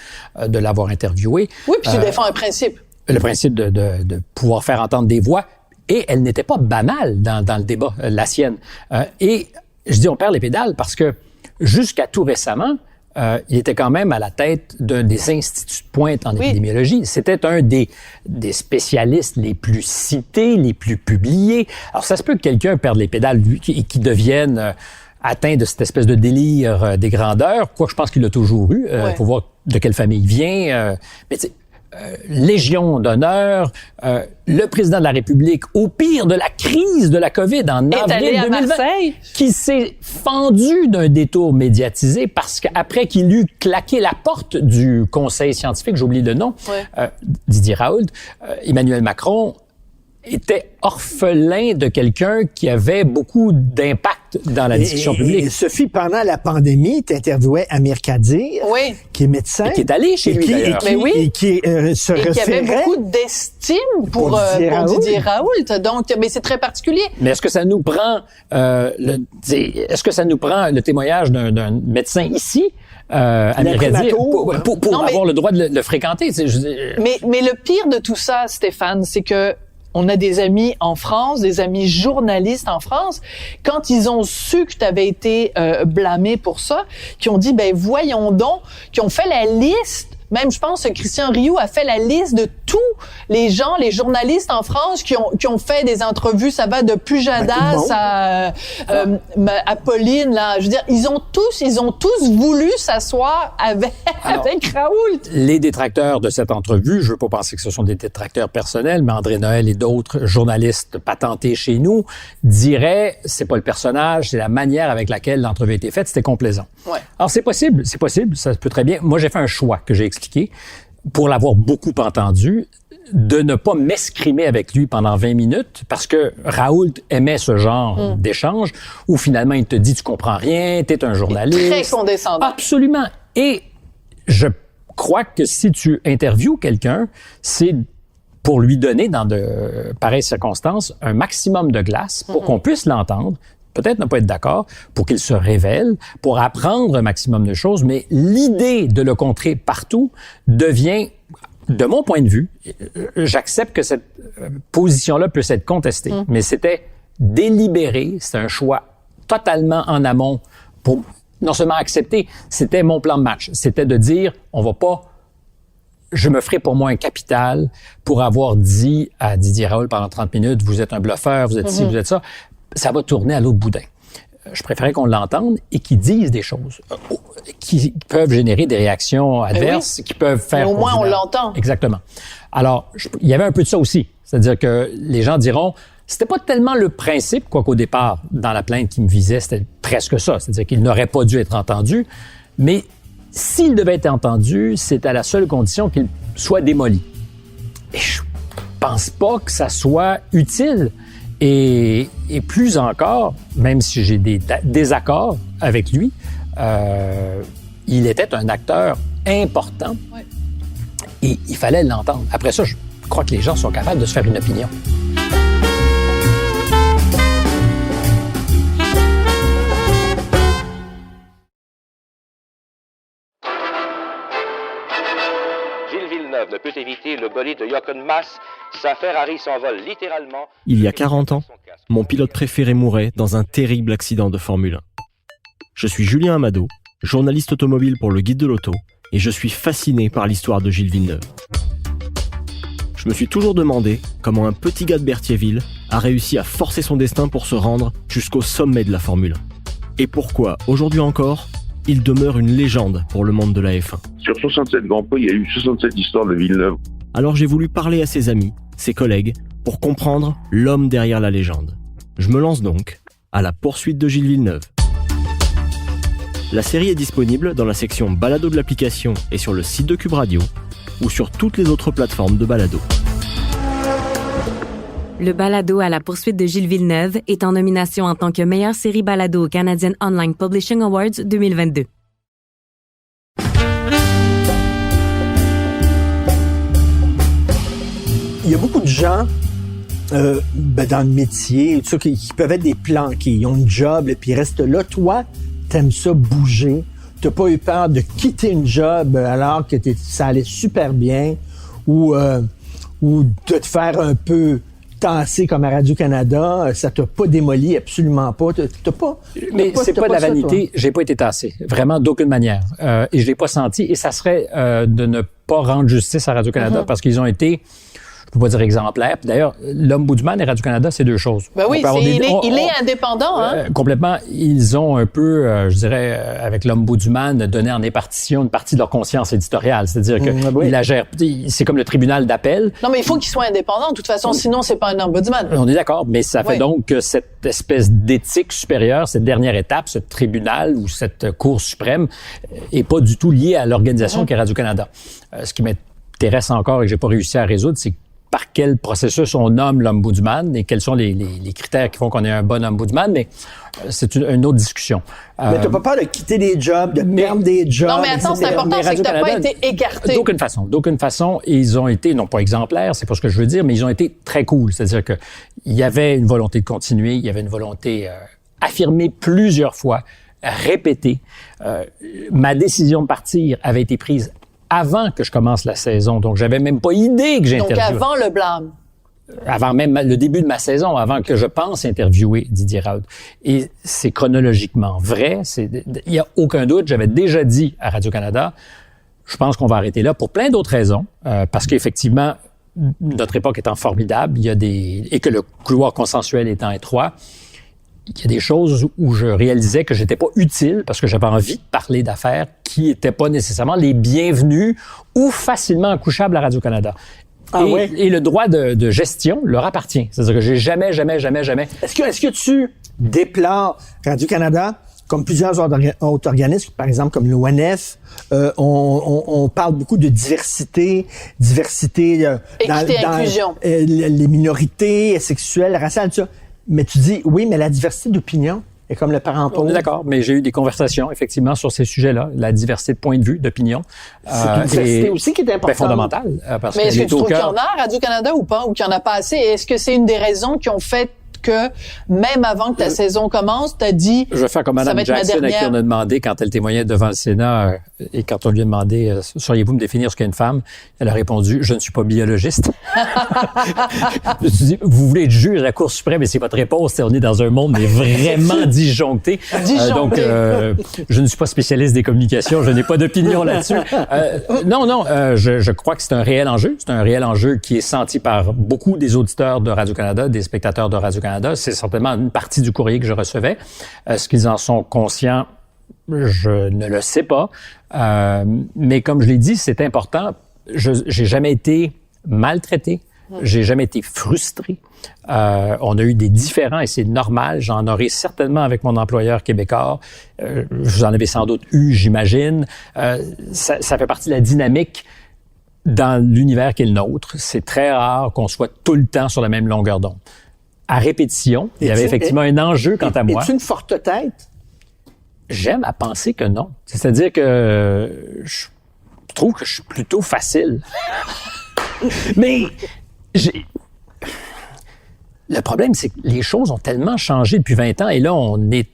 de l'avoir interviewé. Oui, puis tu défends un principe. Le principe de pouvoir faire entendre des voix. Et elle n'était pas banale dans le débat, la sienne. Et je dis on perd les pédales parce que jusqu'à tout récemment, il était quand même à la tête d'un des instituts de pointe en épidémiologie. C'était un des spécialistes les plus cités, les plus publiés. Alors, ça se peut que quelqu'un perde les pédales et qu'il devienne atteint de cette espèce de délire des grandeurs. Quoi, je pense qu'il l'a toujours eu. Faut voir de quelle famille il vient. Mais tu sais, Légion d'honneur, le président de la République, au pire de la crise de la COVID en avril 2020, qui s'est fendu d'un détour médiatisé parce qu'après qu'il eut claqué la porte du conseil scientifique, j'oublie le nom, Didier Raoult, Emmanuel Macron était orphelin de quelqu'un qui avait beaucoup d'impact dans la discussion publique. Et Sophie, pendant la pandémie, t'interviewais Amir Kadir, qui est médecin. Et qui est allé chez lui, d'ailleurs. Et qui se référait... qui avait beaucoup d'estime pour Didier Raoult. Donc, mais c'est très particulier. Mais est-ce que ça nous prend le témoignage d'un médecin ici, Amir Kadir, pour avoir le droit de le fréquenter? Mais le pire de tout ça, Stéphane, c'est que on a des amis en France, des amis journalistes en France, quand ils ont su que tu avais été blâmé pour ça, qui ont dit, voyons donc, qui ont fait la liste. Même, je pense que Christian Rioux a fait la liste de tous les gens, les journalistes en France qui ont fait des entrevues. Ça va de Pujadas à Pauline, là. Je veux dire, ils ont tous voulu s'asseoir avec Raoult. Les détracteurs de cette entrevue, je veux pas penser que ce sont des détracteurs personnels, mais André Noël et d'autres journalistes patentés chez nous diraient, c'est pas le personnage, c'est la manière avec laquelle l'entrevue a été faite, c'était complaisant. Alors, c'est possible, ça peut très bien. Moi, j'ai fait un choix que j'ai expliqué, pour l'avoir beaucoup entendu, de ne pas m'escrimer avec lui pendant 20 minutes parce que Raoult aimait ce genre d'échange où finalement il te dit tu comprends rien, t'es un journaliste. Très condescendant. Absolument. Et je crois que si tu interviews quelqu'un, c'est pour lui donner dans de pareilles circonstances un maximum de glace pour qu'on puisse l'entendre. Peut-être ne pas être d'accord, pour qu'il se révèle, pour apprendre un maximum de choses, mais l'idée de le contrer partout devient, de mon point de vue, j'accepte que cette position-là puisse être contestée, mais c'était délibéré, c'était un choix totalement en amont pour non seulement accepter, c'était mon plan de match, c'était de dire, je me ferai pour moi un capital pour avoir dit à Didier Raoult pendant 30 minutes, vous êtes un bluffeur, vous êtes ci, vous êtes ça. Ça va tourner à l'autre boudin. Je préférais qu'on l'entende et qu'ils disent des choses qui peuvent générer des réactions adverses, qui peuvent faire... Mais au moins, on l'entend. Exactement. Alors, il y avait un peu de ça aussi. C'est-à-dire que les gens diront, c'était pas tellement le principe, quoiqu'au départ, dans la plainte qui me visait, c'était presque ça. C'est-à-dire qu'il n'aurait pas dû être entendu. Mais s'il devait être entendu, c'est à la seule condition qu'il soit démoli. Et je pense pas que ça soit utile. Et plus encore, même si j'ai des désaccords avec lui, il était un acteur important et il fallait l'entendre. Après ça, je crois que les gens sont capables de se faire une opinion. Gilles Villeneuve ne peut éviter le bolide de Jochen Mass. Sa Ferrari s'envole littéralement. Il y a 40 ans, mon pilote préféré mourait dans un terrible accident de Formule 1. Je suis Julien Amado, journaliste automobile pour le Guide de l'Auto, et je suis fasciné par l'histoire de Gilles Villeneuve. Je me suis toujours demandé comment un petit gars de Berthierville a réussi à forcer son destin pour se rendre jusqu'au sommet de la Formule 1. Et pourquoi, aujourd'hui encore, il demeure une légende pour le monde de la F1. Sur 67 Grands Prix, il y a eu 67 histoires de Villeneuve. Alors j'ai voulu parler à ses amis, ses collègues, pour comprendre l'homme derrière la légende. Je me lance donc à la poursuite de Gilles Villeneuve. La série est disponible dans la section balado de l'application et sur le site de Cube Radio ou sur toutes les autres plateformes de balado. Le balado à la poursuite de Gilles Villeneuve est en nomination en tant que meilleure série balado au Canadian Online Publishing Awards 2022. Il y a beaucoup de gens dans le métier, tout ça, qui peuvent être des planqués, ils ont une job, et puis ils restent là. Toi, t'aimes ça bouger. T'as pas eu peur de quitter une job alors que ça allait super bien ou de te faire un peu tasser comme à Radio-Canada. Ça t'a pas démoli, absolument pas. Mais c'est pas de la vanité. J'ai pas été tassé. Vraiment, d'aucune manière. Et je l'ai pas senti. Et ça serait de ne pas rendre justice à Radio-Canada parce qu'ils ont été... Je peux pas dire exemplaire. Puis d'ailleurs, l'Ombudsman et Radio-Canada, c'est deux choses. Ben oui, il est indépendant. Hein? Complètement. Ils ont un peu, je dirais, avec l'Ombudsman, donné en épartition une partie de leur conscience éditoriale. C'est-à-dire que il la gère. C'est comme le tribunal d'appel. Non, mais il faut qu'il soit indépendant. De toute façon, sinon, c'est pas un Ombudsman. On est d'accord. Mais ça fait donc que cette espèce d'éthique supérieure, cette dernière étape, ce tribunal ou cette Cour suprême, est pas du tout liée à l'organisation qu'est Radio-Canada. Ce qui m'intéresse encore et que j'ai pas réussi à résoudre, c'est par quel processus on nomme l'ombudsman et quels sont les critères qui font qu'on ait un bon ombudsman, mais c'est une autre discussion. Mais t'as pas peur de quitter des jobs, de perdre des jobs? Non, mais attends, c'est important, c'est que t'as pas été écarté. D'aucune façon. Et ils ont été, non pas exemplaires, c'est pas ce que je veux dire, mais ils ont été très cool. C'est-à-dire que il y avait une volonté de continuer, il y avait une volonté affirmée plusieurs fois, répétée. Ma décision de partir avait été prise avant que je commence la saison. Donc, j'avais même pas idée que j'interviewais. Donc, avant le blâme. Avant même le début de ma saison, avant que je pense interviewer Didier Raoult. Et c'est chronologiquement vrai. Il y a aucun doute. J'avais déjà dit à Radio-Canada, je pense qu'on va arrêter là pour plein d'autres raisons. Parce qu'effectivement, notre époque étant formidable, et que le couloir consensuel étant étroit, il y a des choses où je réalisais que j'étais pas utile parce que j'avais envie de parler d'affaires qui étaient pas nécessairement les bienvenues ou facilement accouchables à Radio-Canada. Et le droit de gestion leur appartient. C'est-à-dire que j'ai jamais... Est-ce que tu déplores Radio-Canada comme plusieurs autres organismes, par exemple comme l'ONF, on parle beaucoup de diversité dans inclusion. Les minorités sexuelles, raciales, tout ça. Mais tu dis, oui, mais la diversité d'opinion est comme le parent pauvre. On est d'accord, mais j'ai eu des conversations, effectivement, sur ces sujets-là. La diversité de points de vue, d'opinion. C'est une diversité aussi qui est importante. Fondamentale. Mais est-ce que tu trouves qu'il y en a à Radio-Canada ou pas, ou qu'il n'y en a pas assez? Et est-ce que c'est une des raisons qui ont fait que même avant que ta saison commence, t'as dit... Je vais faire comme Mme Jackson à qui on a demandé, quand elle témoignait devant le Sénat, et quand on lui a demandé « Sauriez-vous me définir ce qu'est une femme? » Elle a répondu « Je ne suis pas biologiste. » Je me suis dit, vous voulez être juge à la Cour suprême, et c'est votre réponse. On est dans un monde mais vraiment disjoncté. Donc, je ne suis pas spécialiste des communications. Je n'ai pas d'opinion là-dessus. Je crois que c'est un réel enjeu. C'est un réel enjeu qui est senti par beaucoup des auditeurs de Radio-Canada, des spectateurs de Radio-Canada. C'est certainement une partie du courrier que je recevais. Est-ce qu'ils en sont conscients? Je ne le sais pas. Mais comme je l'ai dit, c'est important. J'ai jamais été maltraité. J'ai jamais été frustré. On a eu des différends et c'est normal. J'en aurai certainement avec mon employeur québécois. Vous en avez sans doute eu, j'imagine. Ça fait partie de la dynamique dans l'univers qui est le nôtre. C'est très rare qu'on soit tout le temps sur la même longueur d'onde. À répétition, il y avait effectivement un enjeu quant à moi. Es-tu une forte tête? J'aime à penser que non. C'est-à-dire que je trouve que je suis plutôt facile. Mais le problème, c'est que les choses ont tellement changé depuis 20 ans et là, on est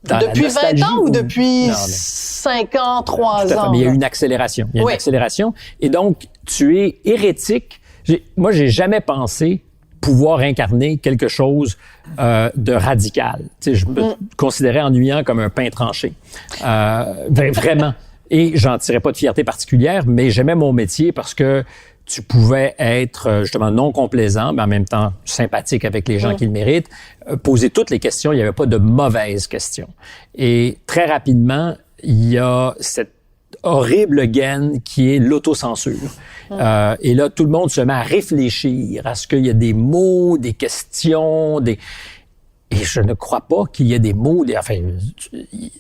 dans depuis la nostalgie. 20 ans ou depuis 5 ans, 3 ans? Mais il y a eu une accélération. Il y a une accélération. Et donc, tu es hérétique. Moi, j'ai jamais pensé pouvoir incarner quelque chose de radical. Tu sais, je me considérais ennuyant comme un pain tranché. Vraiment. Et j'en tirais pas de fierté particulière, mais j'aimais mon métier parce que tu pouvais être justement non complaisant, mais en même temps sympathique avec les gens qui le méritent, poser toutes les questions, il n'y avait pas de mauvaises questions. Et très rapidement, il y a cette horrible gaine qui est l'autocensure. Et là, tout le monde se met à réfléchir à ce qu'il y a des mots, des questions, et je ne crois pas qu'il y ait des mots, il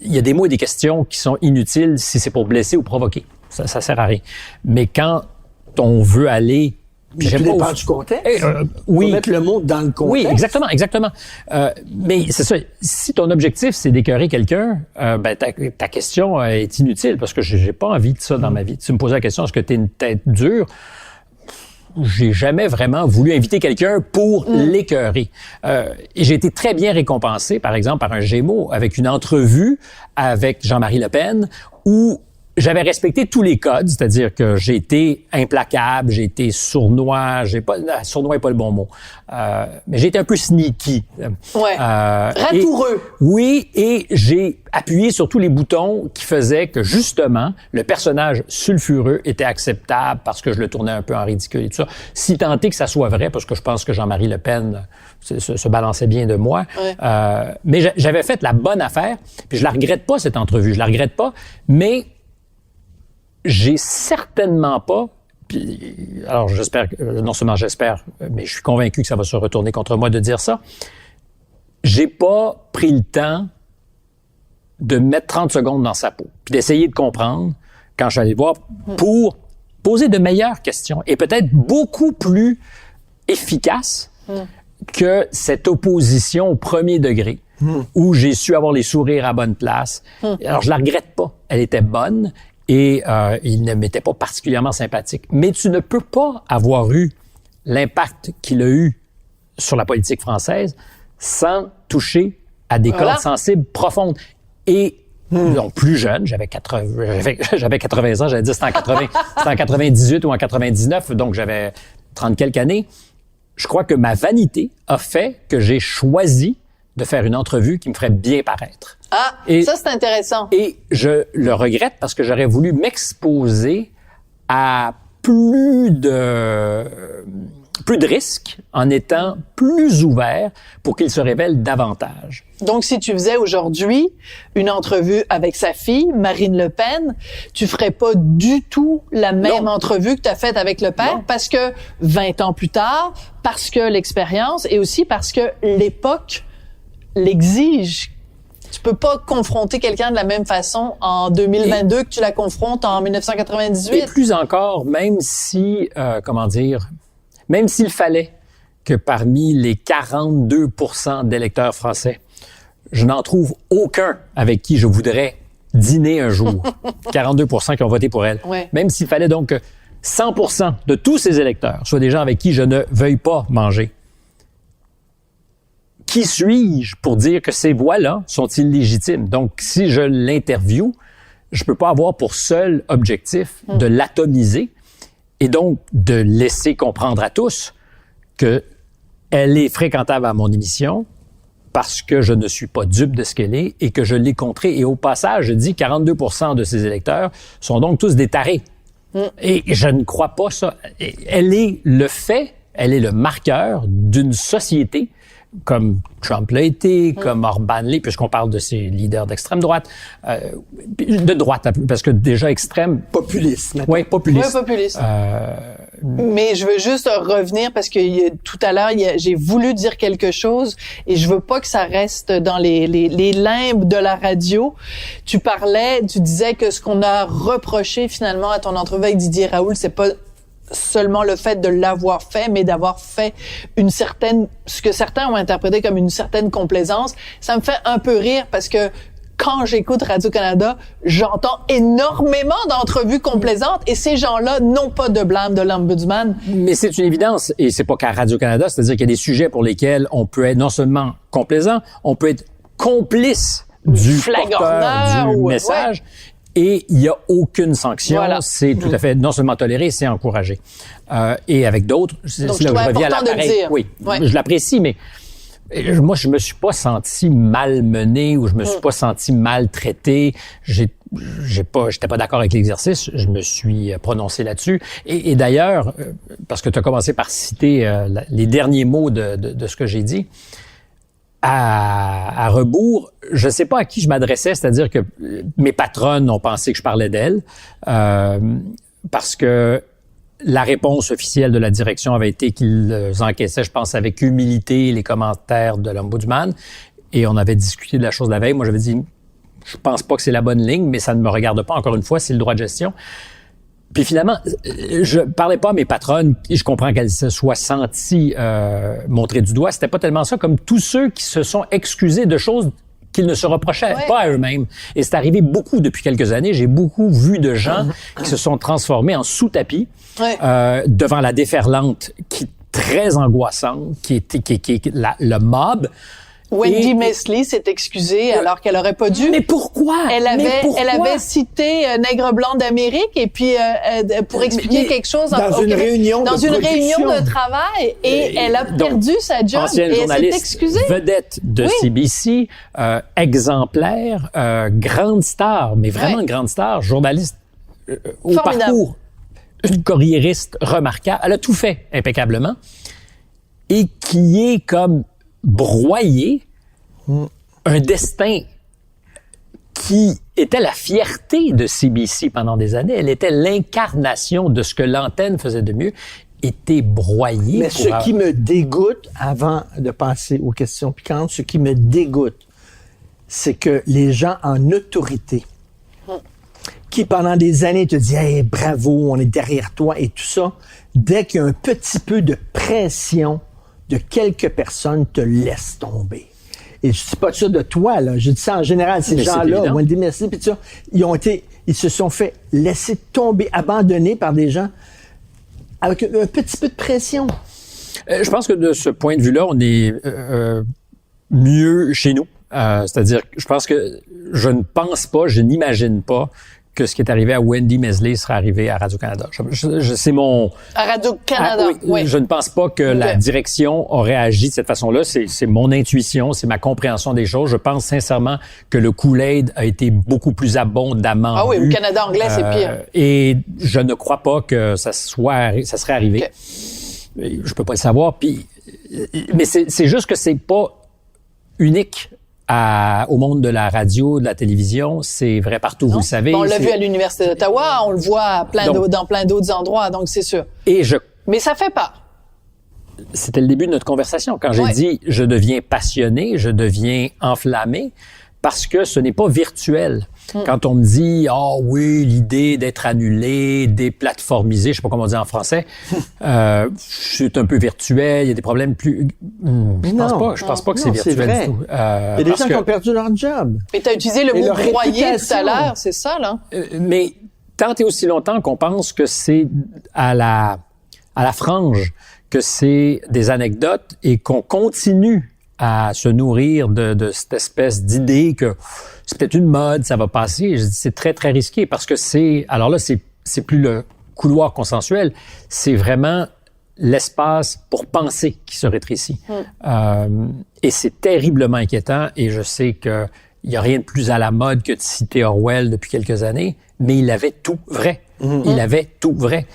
y a des mots et des questions qui sont inutiles si c'est pour blesser ou provoquer. Ça sert à rien. Mais quand on veut aller... Ça dépend du contexte. Oui. Faut mettre le mot dans le contexte. Oui, exactement. Mais c'est ça. Si ton objectif, c'est d'écœurer quelqu'un, ta question est inutile parce que j'ai pas envie de ça dans ma vie. Tu me poses la question, est-ce que tu es une tête dure? J'ai jamais vraiment voulu inviter quelqu'un pour l'écœurer. Et j'ai été très bien récompensé, par exemple, par un Gémeaux, avec une entrevue avec Jean-Marie Le Pen, où j'avais respecté tous les codes, c'est-à-dire que j'ai été implacable, j'ai été sournois, sournois n'est pas le bon mot, mais j'ai été un peu sneaky. Ratoureux. Et j'ai appuyé sur tous les boutons qui faisaient que, justement, le personnage sulfureux était acceptable parce que je le tournais un peu en ridicule et tout ça. Si tant est que ça soit vrai, parce que je pense que Jean-Marie Le Pen se balançait bien de moi. Mais j'avais fait la bonne affaire, puis je la regrette pas, cette entrevue. Je la regrette pas, mais j'ai certainement pas, puis, alors j'espère, non seulement j'espère, mais je suis convaincu que ça va se retourner contre moi de dire ça, j'ai pas pris le temps de mettre 30 secondes dans sa peau, puis d'essayer de comprendre quand je suis allé le voir pour poser de meilleures questions et peut-être beaucoup plus efficaces que cette opposition au premier degré où j'ai su avoir les sourires à bonne place. Alors je la regrette pas, elle était bonne. Et il ne m'était pas particulièrement sympathique. Mais tu ne peux pas avoir eu l'impact qu'il a eu sur la politique française sans toucher à des cordes sensibles profondes. Et donc plus jeune, j'avais 80 ans, j'allais dire c'était en 98 ou en 99, donc j'avais 30 quelques années. Je crois que ma vanité a fait que j'ai choisi de faire une entrevue qui me ferait bien paraître. Ça, c'est intéressant. Et je le regrette parce que j'aurais voulu m'exposer à plus de risques en étant plus ouvert pour qu'il se révèle davantage. Donc, si tu faisais aujourd'hui une entrevue avec sa fille, Marine Le Pen, tu ferais pas du tout la même entrevue que tu as faite avec le père parce que 20 ans plus tard, parce que l'expérience et aussi parce que l'époque l'exige. Tu peux pas confronter quelqu'un de la même façon en 2022 que tu la confrontes en 1998. Et plus encore, même si, même s'il fallait que parmi les 42% d'électeurs français, je n'en trouve aucun avec qui je voudrais dîner un jour. 42% qui ont voté pour elle. Ouais. Même s'il fallait donc que 100% de tous ces électeurs soient des gens avec qui je ne veuille pas manger. Qui suis-je pour dire que ces voix-là sont illégitimes? Donc, si je l'interviewe, je peux pas avoir pour seul objectif de l'atomiser et donc de laisser comprendre à tous que elle est fréquentable à mon émission parce que je ne suis pas dupe de ce qu'elle est et que je l'ai contrée. Et au passage, je dis 42% de ces électeurs sont donc tous des tarés. Et je ne crois pas ça. Elle est le fait, elle est le marqueur d'une société comme Trump l'a été, comme Orban l'est, puisqu'on parle de ces leaders d'extrême droite, de droite, parce que déjà extrême... Populiste. Oui, populiste. Oui, populiste. Mais je veux juste revenir parce que tout à l'heure, j'ai voulu dire quelque chose et je veux pas que ça reste dans les limbes de la radio. Tu disais que ce qu'on a reproché finalement à ton entrevue avec Didier Raoult, c'est pas seulement le fait de l'avoir fait, mais d'avoir fait ce que certains ont interprété comme une certaine complaisance. Ça me fait un peu rire parce que quand j'écoute Radio-Canada, j'entends énormément d'entrevues complaisantes et ces gens-là n'ont pas de blâme de l'Ombudsman. Mais c'est une évidence et c'est pas qu'à Radio-Canada, c'est-à-dire qu'il y a des sujets pour lesquels on peut être non seulement complaisant, on peut être complice du porteur du message. Et il n'y a aucune sanction. Voilà. C'est tout à fait non seulement toléré, c'est encouragé. Et avec d'autres, c'est là où je reviens à l'appareil. Oui, je l'apprécie, mais Moi, je me suis pas senti malmené ou je me suis pas senti maltraité. J'étais pas d'accord avec l'exercice. Je me suis prononcé là-dessus. Et d'ailleurs, parce que tu as commencé par citer les derniers mots de ce que j'ai dit, à rebours, je sais pas à qui je m'adressais, c'est-à-dire que mes patronnes ont pensé que je parlais d'elles, parce que la réponse officielle de la direction avait été qu'ils encaissaient, je pense, avec humilité les commentaires de l'Ombudsman, et on avait discuté de la chose la veille. Moi, j'avais dit, je pense pas que c'est la bonne ligne, mais ça ne me regarde pas, encore une fois, c'est le droit de gestion. Puis finalement, je parlais pas à mes patronnes, et je comprends qu'elles se soient senties montrées du doigt. C'était pas tellement ça, comme tous ceux qui se sont excusés de choses qu'ils ne se reprochaient pas à eux-mêmes. Et c'est arrivé beaucoup depuis quelques années. J'ai beaucoup vu de gens qui se sont transformés en sous-tapis devant la déferlante qui est très angoissante, qui est le mob. Wendy Mesley s'est excusée alors qu'elle aurait pas dû. Mais pourquoi? Elle avait cité Nègre blanc d'Amérique et puis pour expliquer quelque chose dans une réunion de travail et elle a perdu sa job ancienne et elle s'est journaliste excusée. Vedette de CBC, exemplaire, grande star, mais vraiment grande star, journaliste au formidable parcours, une carriériste remarquable. Elle a tout fait impeccablement et qui est comme broyer un destin qui était la fierté de CBC pendant des années. Elle était l'incarnation de ce que l'antenne faisait de mieux, était broyée. Mais ce qui me dégoûte, avant de passer aux questions piquantes, ce qui me dégoûte, c'est que les gens en autorité, qui pendant des années te disent « Hey, bravo, on est derrière toi » et tout ça, dès qu'il y a un petit peu de pression de quelques personnes, te laissent tomber. Et je dis pas ça de toi, là. Je dis ça en général. Ces gens-là, Wendy Mesley, puis ça, ils se sont fait laisser tomber, abandonnés par des gens avec un petit peu de pression. Je pense que de ce point de vue-là, on est mieux chez nous. C'est-à-dire, je pense que je ne pense pas, je n'imagine pas que ce qui est arrivé à Wendy Mesley sera arrivé à Radio-Canada. C'est mon... À Radio-Canada, oui. Je ne pense pas que la direction aurait agi de cette façon-là. C'est mon intuition, c'est ma compréhension des choses. Je pense sincèrement que le Kool-Aid a été beaucoup plus abondamment Ah oui, bu. au Canada anglais, c'est pire. Et je ne crois pas que ça serait arrivé. Okay. Je peux pas le savoir. Puis, mais c'est juste que c'est pas unique au monde de la radio, de la télévision, c'est vrai partout, vous le savez. On l'a vu à l'Université d'Ottawa, on le voit dans plein d'autres endroits, donc c'est sûr. Mais ça fait pas. C'était le début de notre conversation. Quand j'ai dit « je deviens passionné, je deviens enflammé », parce que ce n'est pas virtuel. Quand on me dit « Ah oui, l'idée d'être annulé, déplatformisé », je sais pas comment on dit en français, c'est un peu virtuel, il y a des problèmes plus... Je pense pas que c'est virtuel du tout. Il y a des gens qui ont perdu leur job. Et tu as utilisé le mot « broyer » tout à l'heure, c'est ça, là? Mais tant et aussi longtemps qu'on pense que c'est à la frange, que c'est des anecdotes et qu'on continue à se nourrir de cette espèce d'idée que c'est peut-être une mode, ça va passer. Je dis, c'est très, très risqué parce que alors là, c'est plus le couloir consensuel, c'est vraiment l'espace pour penser qui se rétrécit. Et c'est terriblement inquiétant et je sais que il y a rien de plus à la mode que de citer Orwell depuis quelques années, mais il avait tout vrai. Il avait tout vrai.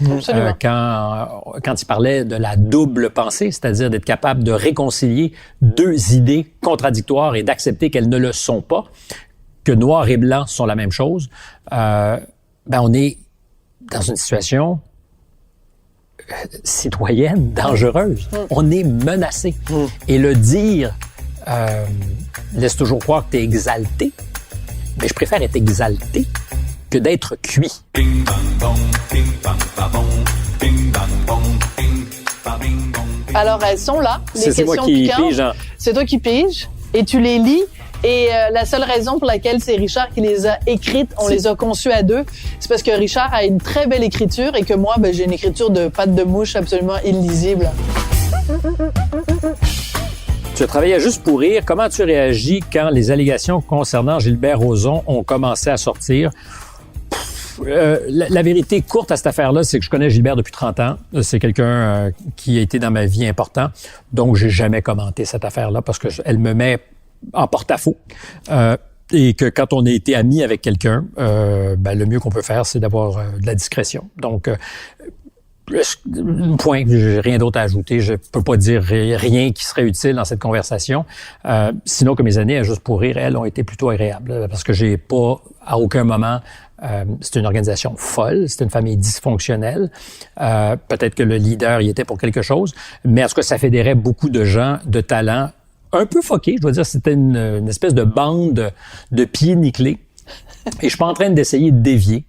Quand il parlait de la double pensée, c'est-à-dire d'être capable de réconcilier deux idées contradictoires et d'accepter qu'elles ne le sont pas, que noir et blanc sont la même chose, on est dans une situation citoyenne dangereuse. On est menacé. Et le dire laisse toujours croire que tu es exalté, mais je préfère être exalté que d'être cuit. Alors, elles sont là, les questions moi qui piquantes. pige. C'est toi qui piges et tu les lis. Et la seule raison pour laquelle c'est Richard qui les a écrites, on les a conçues à deux, c'est parce que Richard a une très belle écriture et que moi, j'ai une écriture de patte de mouche absolument illisible. Tu as travaillé à Juste pour rire. Comment tu réagis quand les allégations concernant Gilbert Rozon ont commencé à sortir? La vérité courte à cette affaire-là, c'est que je connais Gilbert depuis 30 ans. C'est quelqu'un qui a été dans ma vie important. Donc, j'ai jamais commenté cette affaire-là parce que elle me met en porte-à-faux. Et que quand on a été amis avec quelqu'un, le mieux qu'on peut faire, c'est d'avoir de la discrétion. Donc, point, j'ai rien d'autre à ajouter. Je peux pas dire rien qui serait utile dans cette conversation. Sinon que mes années à Juste pour rire, elles, ont été plutôt agréables. Parce que j'ai pas, à aucun moment, c'est une organisation folle, c'est une famille dysfonctionnelle. Peut-être que le leader y était pour quelque chose. Mais en tout cas, ça fédérait beaucoup de gens de talent un peu foqués. Je dois dire, c'était une espèce de bande de pieds nickelés. Et je suis pas en train d'essayer de dévier.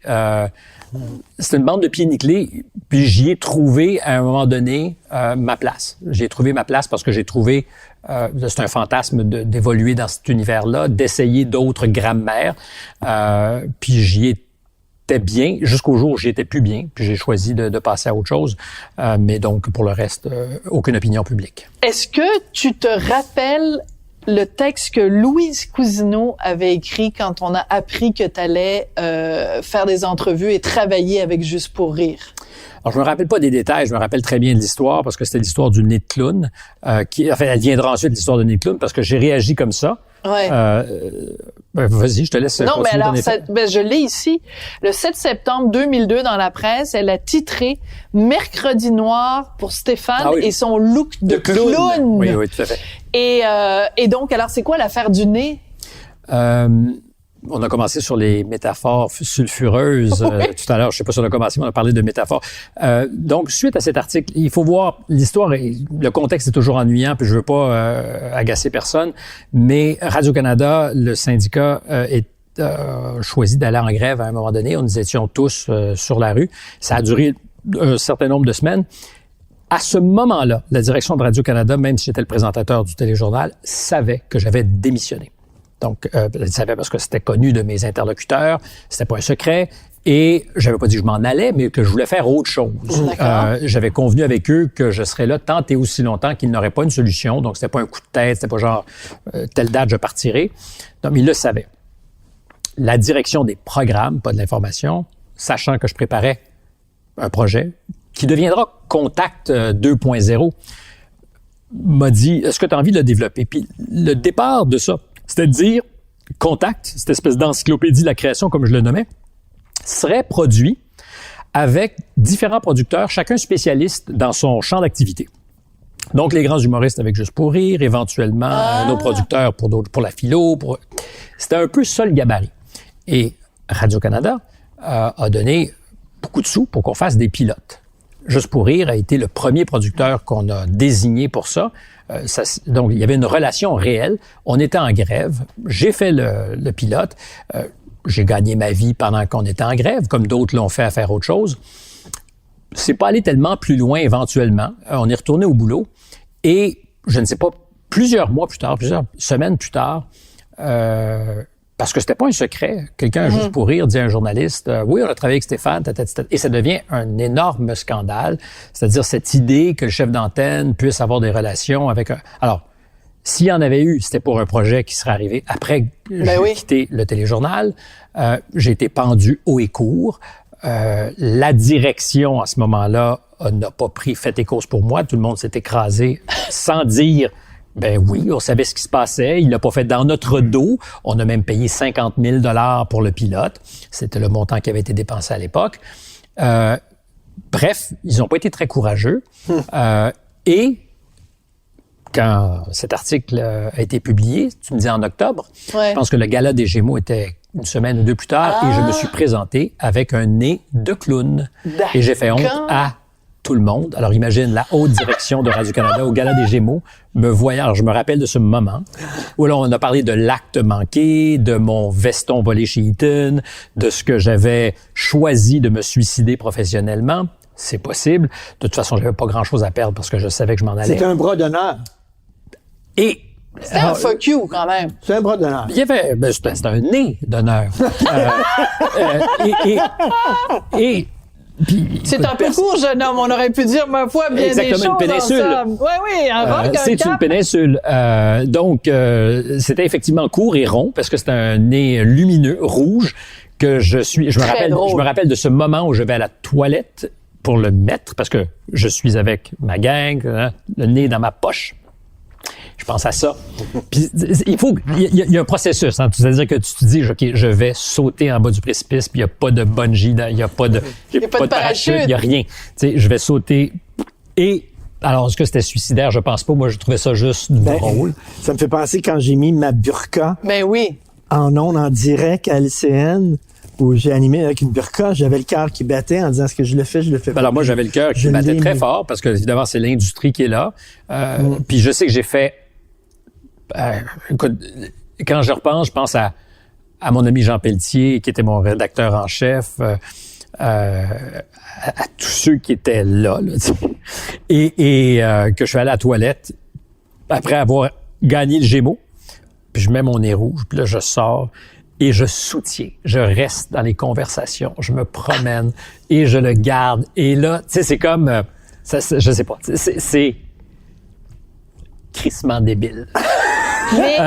C'est une bande de pieds nickelés, puis j'y ai trouvé à un moment donné ma place. J'ai trouvé ma place parce que j'ai trouvé, c'est un fantasme d'évoluer dans cet univers-là, d'essayer d'autres grammaires, puis j'y étais bien jusqu'au jour où j'y étais plus bien, puis j'ai choisi de passer à autre chose. Mais donc, pour le reste, aucune opinion publique. Est-ce que tu te rappelles le texte que Louise Cousineau avait écrit quand on a appris que tu allais faire des entrevues et travailler avec Juste pour rire? Alors, je me rappelle pas des détails, je me rappelle très bien de l'histoire parce que c'était l'histoire du nez de clown. Elle viendra ensuite l'histoire du nez de clown parce que j'ai réagi comme ça. Ouais. Vas-y, je te laisse. Non, mais alors, je l'ai ici. Le 7 septembre 2002, dans la presse, elle a titré « Mercredi noir pour Stéphane et son look de clown ». Oui, tout à fait. Et donc, alors, c'est quoi l'affaire du nez? On a commencé sur les métaphores sulfureuses tout à l'heure. Je sais pas si on a commencé, mais on a parlé de métaphores. Donc, suite à cet article, il faut voir l'histoire. Le contexte est toujours ennuyant, puis je veux pas agacer personne. Mais Radio-Canada, le syndicat, choisi d'aller en grève à un moment donné. Nous étions tous sur la rue. Ça a duré un certain nombre de semaines. À ce moment-là, la direction de Radio-Canada, même si j'étais le présentateur du téléjournal, savait que j'avais démissionné. Donc, elle savait parce que c'était connu de mes interlocuteurs, c'était pas un secret, et j'avais pas dit que je m'en allais, mais que je voulais faire autre chose. J'avais convenu avec eux que je serais là tant et aussi longtemps qu'ils n'auraient pas une solution, donc c'était pas un coup de tête, c'était pas genre telle date je partirai. Donc, ils le savaient. La direction des programmes, pas de l'information, sachant que je préparais un projet qui deviendra Contact 2.0, m'a dit, est-ce que tu as envie de le développer? Puis le départ de ça, c'était de dire, Contact, cette espèce d'encyclopédie de la création, comme je le nommais, serait produit avec différents producteurs, chacun spécialiste dans son champ d'activité. Donc, les grands humoristes avec Juste pour rire, éventuellement nos producteurs pour la philo. C'était un peu ça le gabarit. Et Radio-Canada a donné beaucoup de sous pour qu'on fasse des pilotes. Juste pour rire a été le premier producteur qu'on a désigné pour ça. Donc, il y avait une relation réelle. On était en grève. J'ai fait le pilote. J'ai gagné ma vie pendant qu'on était en grève, comme d'autres l'ont fait à faire autre chose. C'est pas allé tellement plus loin éventuellement. On est retourné au boulot. Et, je ne sais pas, plusieurs mois plus tard, plusieurs semaines plus tard, parce que c'était pas un secret. Quelqu'un, Juste pour rire, dit à un journaliste, oui, on a travaillé avec Stéphane, et ça devient un énorme scandale. C'est-à-dire cette idée que le chef d'antenne puisse avoir des relations avec un... Alors, s'il y en avait eu, c'était pour un projet qui serait arrivé après que j'ai quitté le téléjournal. J'ai été pendu haut et court. La direction, à ce moment-là, n'a pas pris fait et cause pour moi. Tout le monde s'est écrasé sans dire... Ben oui, on savait ce qui se passait. Il l'a pas fait dans notre dos. On a même payé 50 000 $ pour le pilote. C'était le montant qui avait été dépensé à l'époque. Bref, ils n'ont pas été très courageux. Et quand cet article a été publié, tu me dis en octobre, je pense que le gala des Gémeaux était une semaine ou deux plus tard et je me suis présenté avec un nez de clown. Et j'ai fait honte à tout le monde. Alors, imagine la haute direction de Radio-Canada au Gala des Gémeaux me voyant. Alors, je me rappelle de ce moment où là, on a parlé de l'acte manqué, de mon veston volé chez Eaton, de ce que j'avais choisi de me suicider professionnellement. C'est possible. De toute façon, j'avais pas grand-chose à perdre parce que je savais que je m'en allais. C'était un bras d'honneur. Et c'était un fuck you, quand même. C'est un bras d'honneur. Il y avait, c'était un nez d'honneur. Puis, c'est un peu court, jeune homme. On aurait pu dire, ma foi, bien exactement, des choses une péninsule. Oui, un roc, un c'est cap. une péninsule. Donc, c'était effectivement court et rond parce que c'était un nez lumineux, rouge, que je me rappelle de ce moment où je vais à la toilette pour le mettre, parce que je suis avec ma gang, le nez dans ma poche. Je pense à ça. Puis il y a un processus, hein. C'est-à-dire que tu te dis, OK, je vais sauter en bas du précipice, puis il n'y a pas de bungee, il n'y a pas de parachute, il n'y a rien. Tu sais, je vais sauter. Et alors, est-ce que c'était suicidaire? Je pense pas. Moi, je trouvais ça juste drôle. Ça me fait penser quand j'ai mis ma burqa. Ben oui. En ondes, en direct à LCN, où j'ai animé avec une burqa, j'avais le cœur qui battait en disant, est-ce que je le fais pas? Alors moi, j'avais le cœur qui battait très fort, parce que évidemment, c'est l'industrie qui est là. Puis je sais que j'ai fait... écoute, quand je repense, je pense à mon ami Jean Pelletier, qui était mon rédacteur en chef, à tous ceux qui étaient là et que je suis allé à la toilette après avoir gagné le Gémeaux, puis je mets mon nez rouge, puis là, je sors et je soutiens. Je reste dans les conversations, je me promène et je le garde. Et là, tu sais, c'est comme... je sais pas, c'est crissement débile. Mais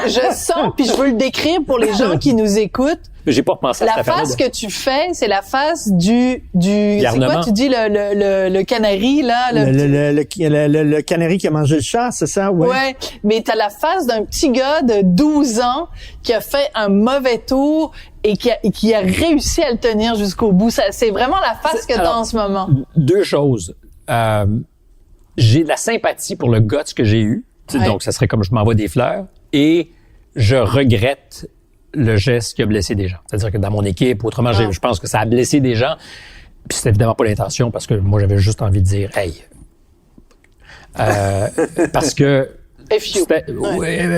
je sens, puis je veux le décrire pour les gens qui nous écoutent. J'ai pas repensé à cette affaire-là. La face que tu fais, c'est la face du c'est quoi tu dis le canari là, le canari qui a mangé le chat, c'est ça? Ouais, mais t'as la face d'un petit gars de 12 ans qui a fait un mauvais tour et qui a réussi à le tenir jusqu'au bout. Ça, c'est vraiment la face que t'as en ce moment. Deux choses. J'ai de la sympathie pour le guts que j'ai eu. Ouais. Donc, ça serait comme je m'envoie des fleurs. Et je regrette le geste qui a blessé des gens. C'est-à-dire que dans mon équipe, autrement, je pense que ça a blessé des gens. Puis c'était évidemment pas l'intention parce que moi, j'avais juste envie de dire « Hey! » parce que...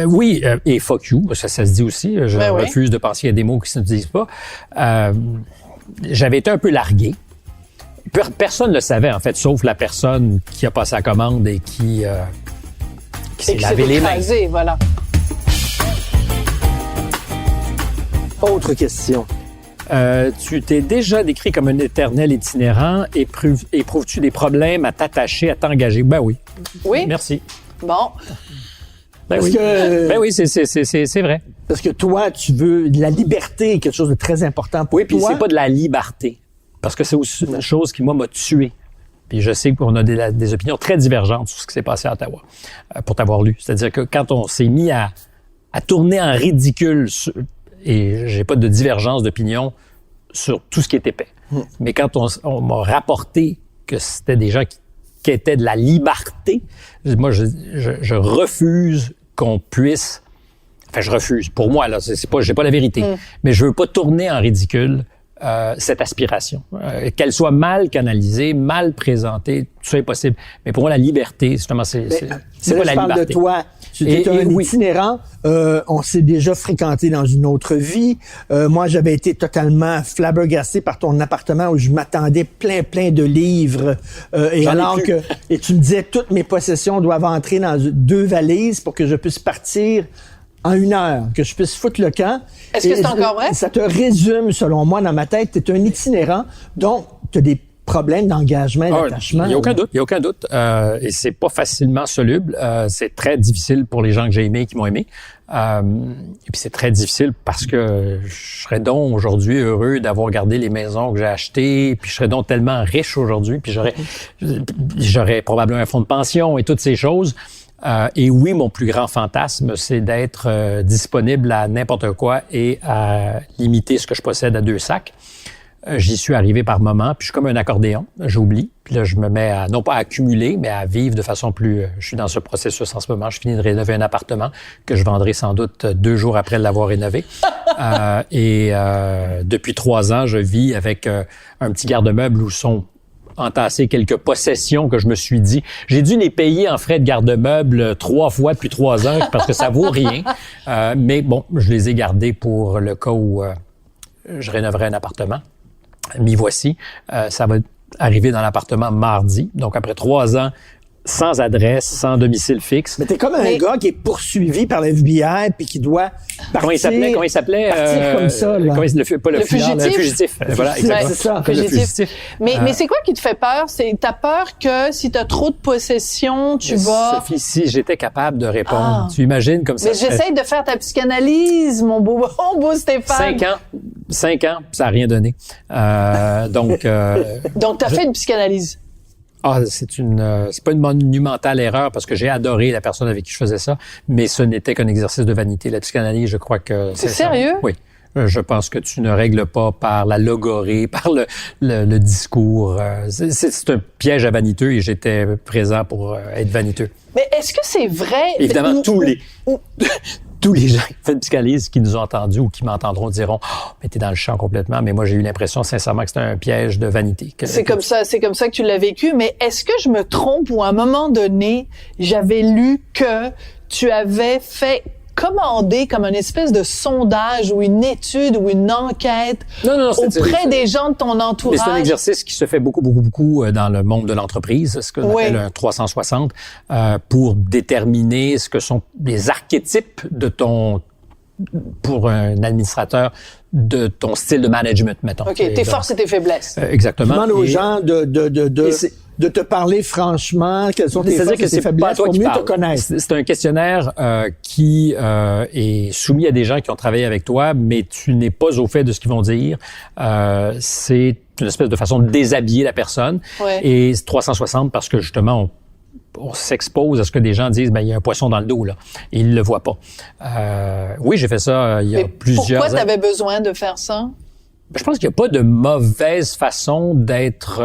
Oui, et fuck you, ça se dit aussi. Je refuse de penser à des mots qui ne se disent pas. J'avais été un peu largué. Personne ne le savait, en fait, sauf la personne qui a passé la commande et qui s'est lavé les mains. Voilà. Autre question. Tu t'es déjà décrit comme un éternel itinérant. Éprouves-tu des problèmes à t'attacher, à t'engager? Ben oui. Oui? Merci. Bon. Ben oui, c'est vrai. Parce que toi, tu veux de la liberté, quelque chose de très important pour toi. Oui, puis c'est pas de la liberté. Parce que c'est aussi une chose qui, moi, m'a tué. Puis je sais qu'on a des opinions très divergentes sur ce qui s'est passé à Ottawa, pour t'avoir lu. C'est-à-dire que quand on s'est mis à tourner en ridicule, et j'ai pas de divergence d'opinion sur tout ce qui est épais, mais quand on m'a rapporté que c'était des gens qui étaient de la liberté, moi, je refuse qu'on puisse... Enfin, je refuse. Pour moi, là, c'est pas, j'ai pas la vérité. Mais je veux pas tourner en ridicule cette aspiration. Qu'elle soit mal canalisée, mal présentée, tout ça est possible. Mais pour moi, la liberté, justement, c'est pas la liberté. Je parle de toi. Tu es un itinérant. On s'est déjà fréquenté dans une autre vie. Moi, j'avais été totalement flabbergasté par ton appartement où je m'attendais plein de livres. Et tu me disais, toutes mes possessions doivent entrer dans 2 valises pour que je puisse partir en 1 heure, que je puisse foutre le camp. Est-ce que c'est encore vrai? Ça te résume, selon moi, dans ma tête. Tu es un itinérant, donc tu as des problèmes d'engagement et d'attachement. Il n'y a aucun doute. Et c'est pas facilement soluble. C'est très difficile pour les gens que j'ai aimés et qui m'ont aimé. Et puis c'est très difficile parce que je serais donc aujourd'hui heureux d'avoir gardé les maisons que j'ai achetées, puis je serais donc tellement riche aujourd'hui, puis j'aurais probablement un fonds de pension et toutes ces choses. Et oui, mon plus grand fantasme, c'est d'être disponible à n'importe quoi et à limiter ce que je possède à 2 sacs. J'y suis arrivé par moments, puis je suis comme un accordéon, j'oublie. Puis là, je me mets à, non pas à accumuler, mais à vivre de façon plus... Je suis dans ce processus en ce moment. Je finis de rénover un appartement que je vendrai sans doute 2 jours après l'avoir rénové. Depuis 3 ans, je vis avec un petit garde-meuble où sont entassées quelques possessions que je me suis dit. J'ai dû les payer en frais de garde-meuble 3 fois depuis 3 ans parce que ça vaut rien. Mais bon, je les ai gardés pour le cas où je rénoverai un appartement. M'y voici. Ça va arriver dans l'appartement mardi. Donc, après 3 ans sans adresse, sans domicile fixe. Mais t'es comme un gars qui est poursuivi par le FBI puis qui doit partir. Comment il s'appelait? Partir comme ça, là. Le fugitif. Voilà, exactement. C'est ça. Le fugitif. Mais c'est quoi qui te fait peur? T'as peur que si t'as trop de possession, tu vas... Sophie, si j'étais capable de répondre, tu imagines comme ça. Mais j'essaie de faire ta psychanalyse, mon beau Stéphane. 5 ans, ça n'a rien donné. Donc t'as fait une psychanalyse. C'est pas une monumentale erreur parce que j'ai adoré la personne avec qui je faisais ça, mais ce n'était qu'un exercice de vanité. La psychanalyse, je crois que c'est sérieux? Oui. Je pense que tu ne règles pas par la logorée, par le discours. C'est un piège à vaniteux et j'étais présent pour être vaniteux. Mais est-ce que c'est vrai? Évidemment, tous les gens qui font une psychanalyse qui nous ont entendus ou qui m'entendront diront « mais t'es dans le champ complètement », mais moi j'ai eu l'impression sincèrement que c'était un piège de vanité. C'est comme ça que tu l'as vécu, mais est-ce que je me trompe ou à un moment donné, j'avais lu que tu avais fait commander comme une espèce de sondage ou une étude ou une enquête auprès des gens de ton entourage? Mais c'est un exercice qui se fait beaucoup dans le monde de l'entreprise, ce qu'on appelle un 360, pour déterminer ce que sont les archétypes pour un administrateur, de ton style de management, mettons. OK, tes forces et tes faiblesses. Exactement. Demande aux gens de te parler franchement, quelles sont tes forces et tes faiblesses pour mieux te connaître. C'est un questionnaire qui est soumis à des gens qui ont travaillé avec toi, mais tu n'es pas au fait de ce qu'ils vont dire. C'est une espèce de façon de déshabiller la personne. Ouais. Et 360 parce que justement, on s'expose à ce que des gens disent, il y a un poisson dans le dos, là. Et ils le voient pas. Oui, j'ai fait ça il y a plusieurs années. Pourquoi tu avais besoin de faire ça? Je pense qu'il n'y a pas de mauvaise façon d'être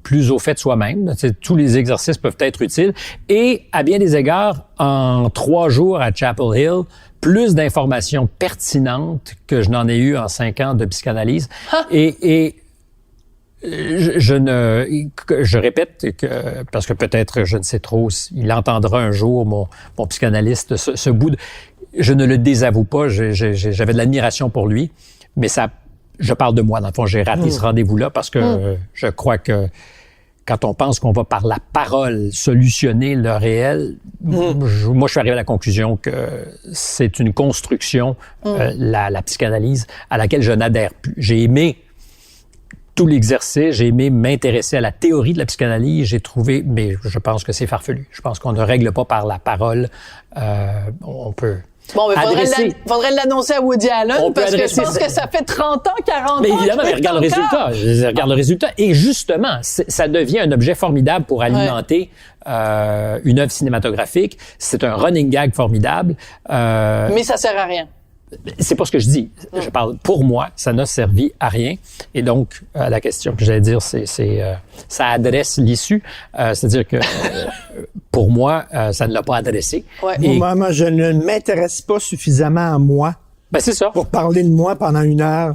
plus au fait de soi-même. Tous les exercices peuvent être utiles. Et à bien des égards, en 3 jours à Chapel Hill, plus d'informations pertinentes que je n'en ai eu en 5 ans de psychanalyse. Et je répète que, parce que peut-être, je ne sais trop, il entendra un jour mon psychanalyste ce bout de... Je ne le désavoue pas, j'avais de l'admiration pour lui, mais je parle de moi, dans le fond, j'ai raté ce rendez-vous-là parce que je crois que quand on pense qu'on va par la parole solutionner le réel, moi, je suis arrivé à la conclusion que c'est une construction, la psychanalyse, à laquelle je n'adhère plus. J'ai aimé tout l'exercice, j'ai aimé m'intéresser à la théorie de la psychanalyse, j'ai trouvé, mais je pense que c'est farfelu. Je pense qu'on ne règle pas par la parole. On peut... Bon, mais faudrait l'annoncer à Woody Allen parce que je pense que ça fait 30 ans, 40 ans. Mais évidemment, mais regarde le résultat. Regarde le résultat. Et justement, ça devient un objet formidable pour alimenter une œuvre cinématographique. C'est un running gag formidable. Mais ça sert à rien. C'est pas ce que je dis. Je parle pour moi, ça n'a servi à rien. Et donc, la question que j'allais dire, c'est ça adresse l'issue. C'est-à-dire que pour moi, ça ne l'a pas adressé. Ouais. Et, moi, je ne m'intéresse pas suffisamment à moi. C'est ça. Pour parler de moi pendant 1 heure,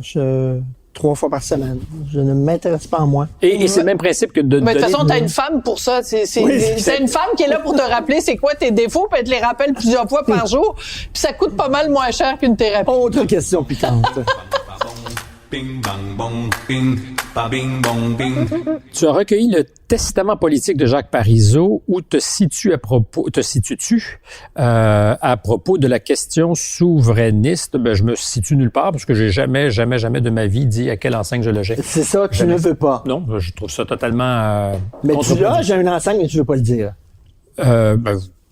3 fois par semaine. Je ne m'intéresse pas à moi. Et c'est le même principe que de... Mais de toute façon, t'as une femme pour ça. C'est une femme qui est là pour te rappeler c'est quoi tes défauts, puis elle te les rappelle plusieurs fois par jour. Puis ça coûte pas mal moins cher qu'une thérapie. Autre question piquante. Tu as recueilli le testament politique de Jacques Parizeau où te situes-tu à propos de la question souverainiste? Je me situe nulle part parce que j'ai jamais de ma vie dit à quelle enseigne je logeais. C'est ça, tu ne veux pas. Non, je trouve ça totalement mais tu loges à une enseigne, mais tu veux pas le dire.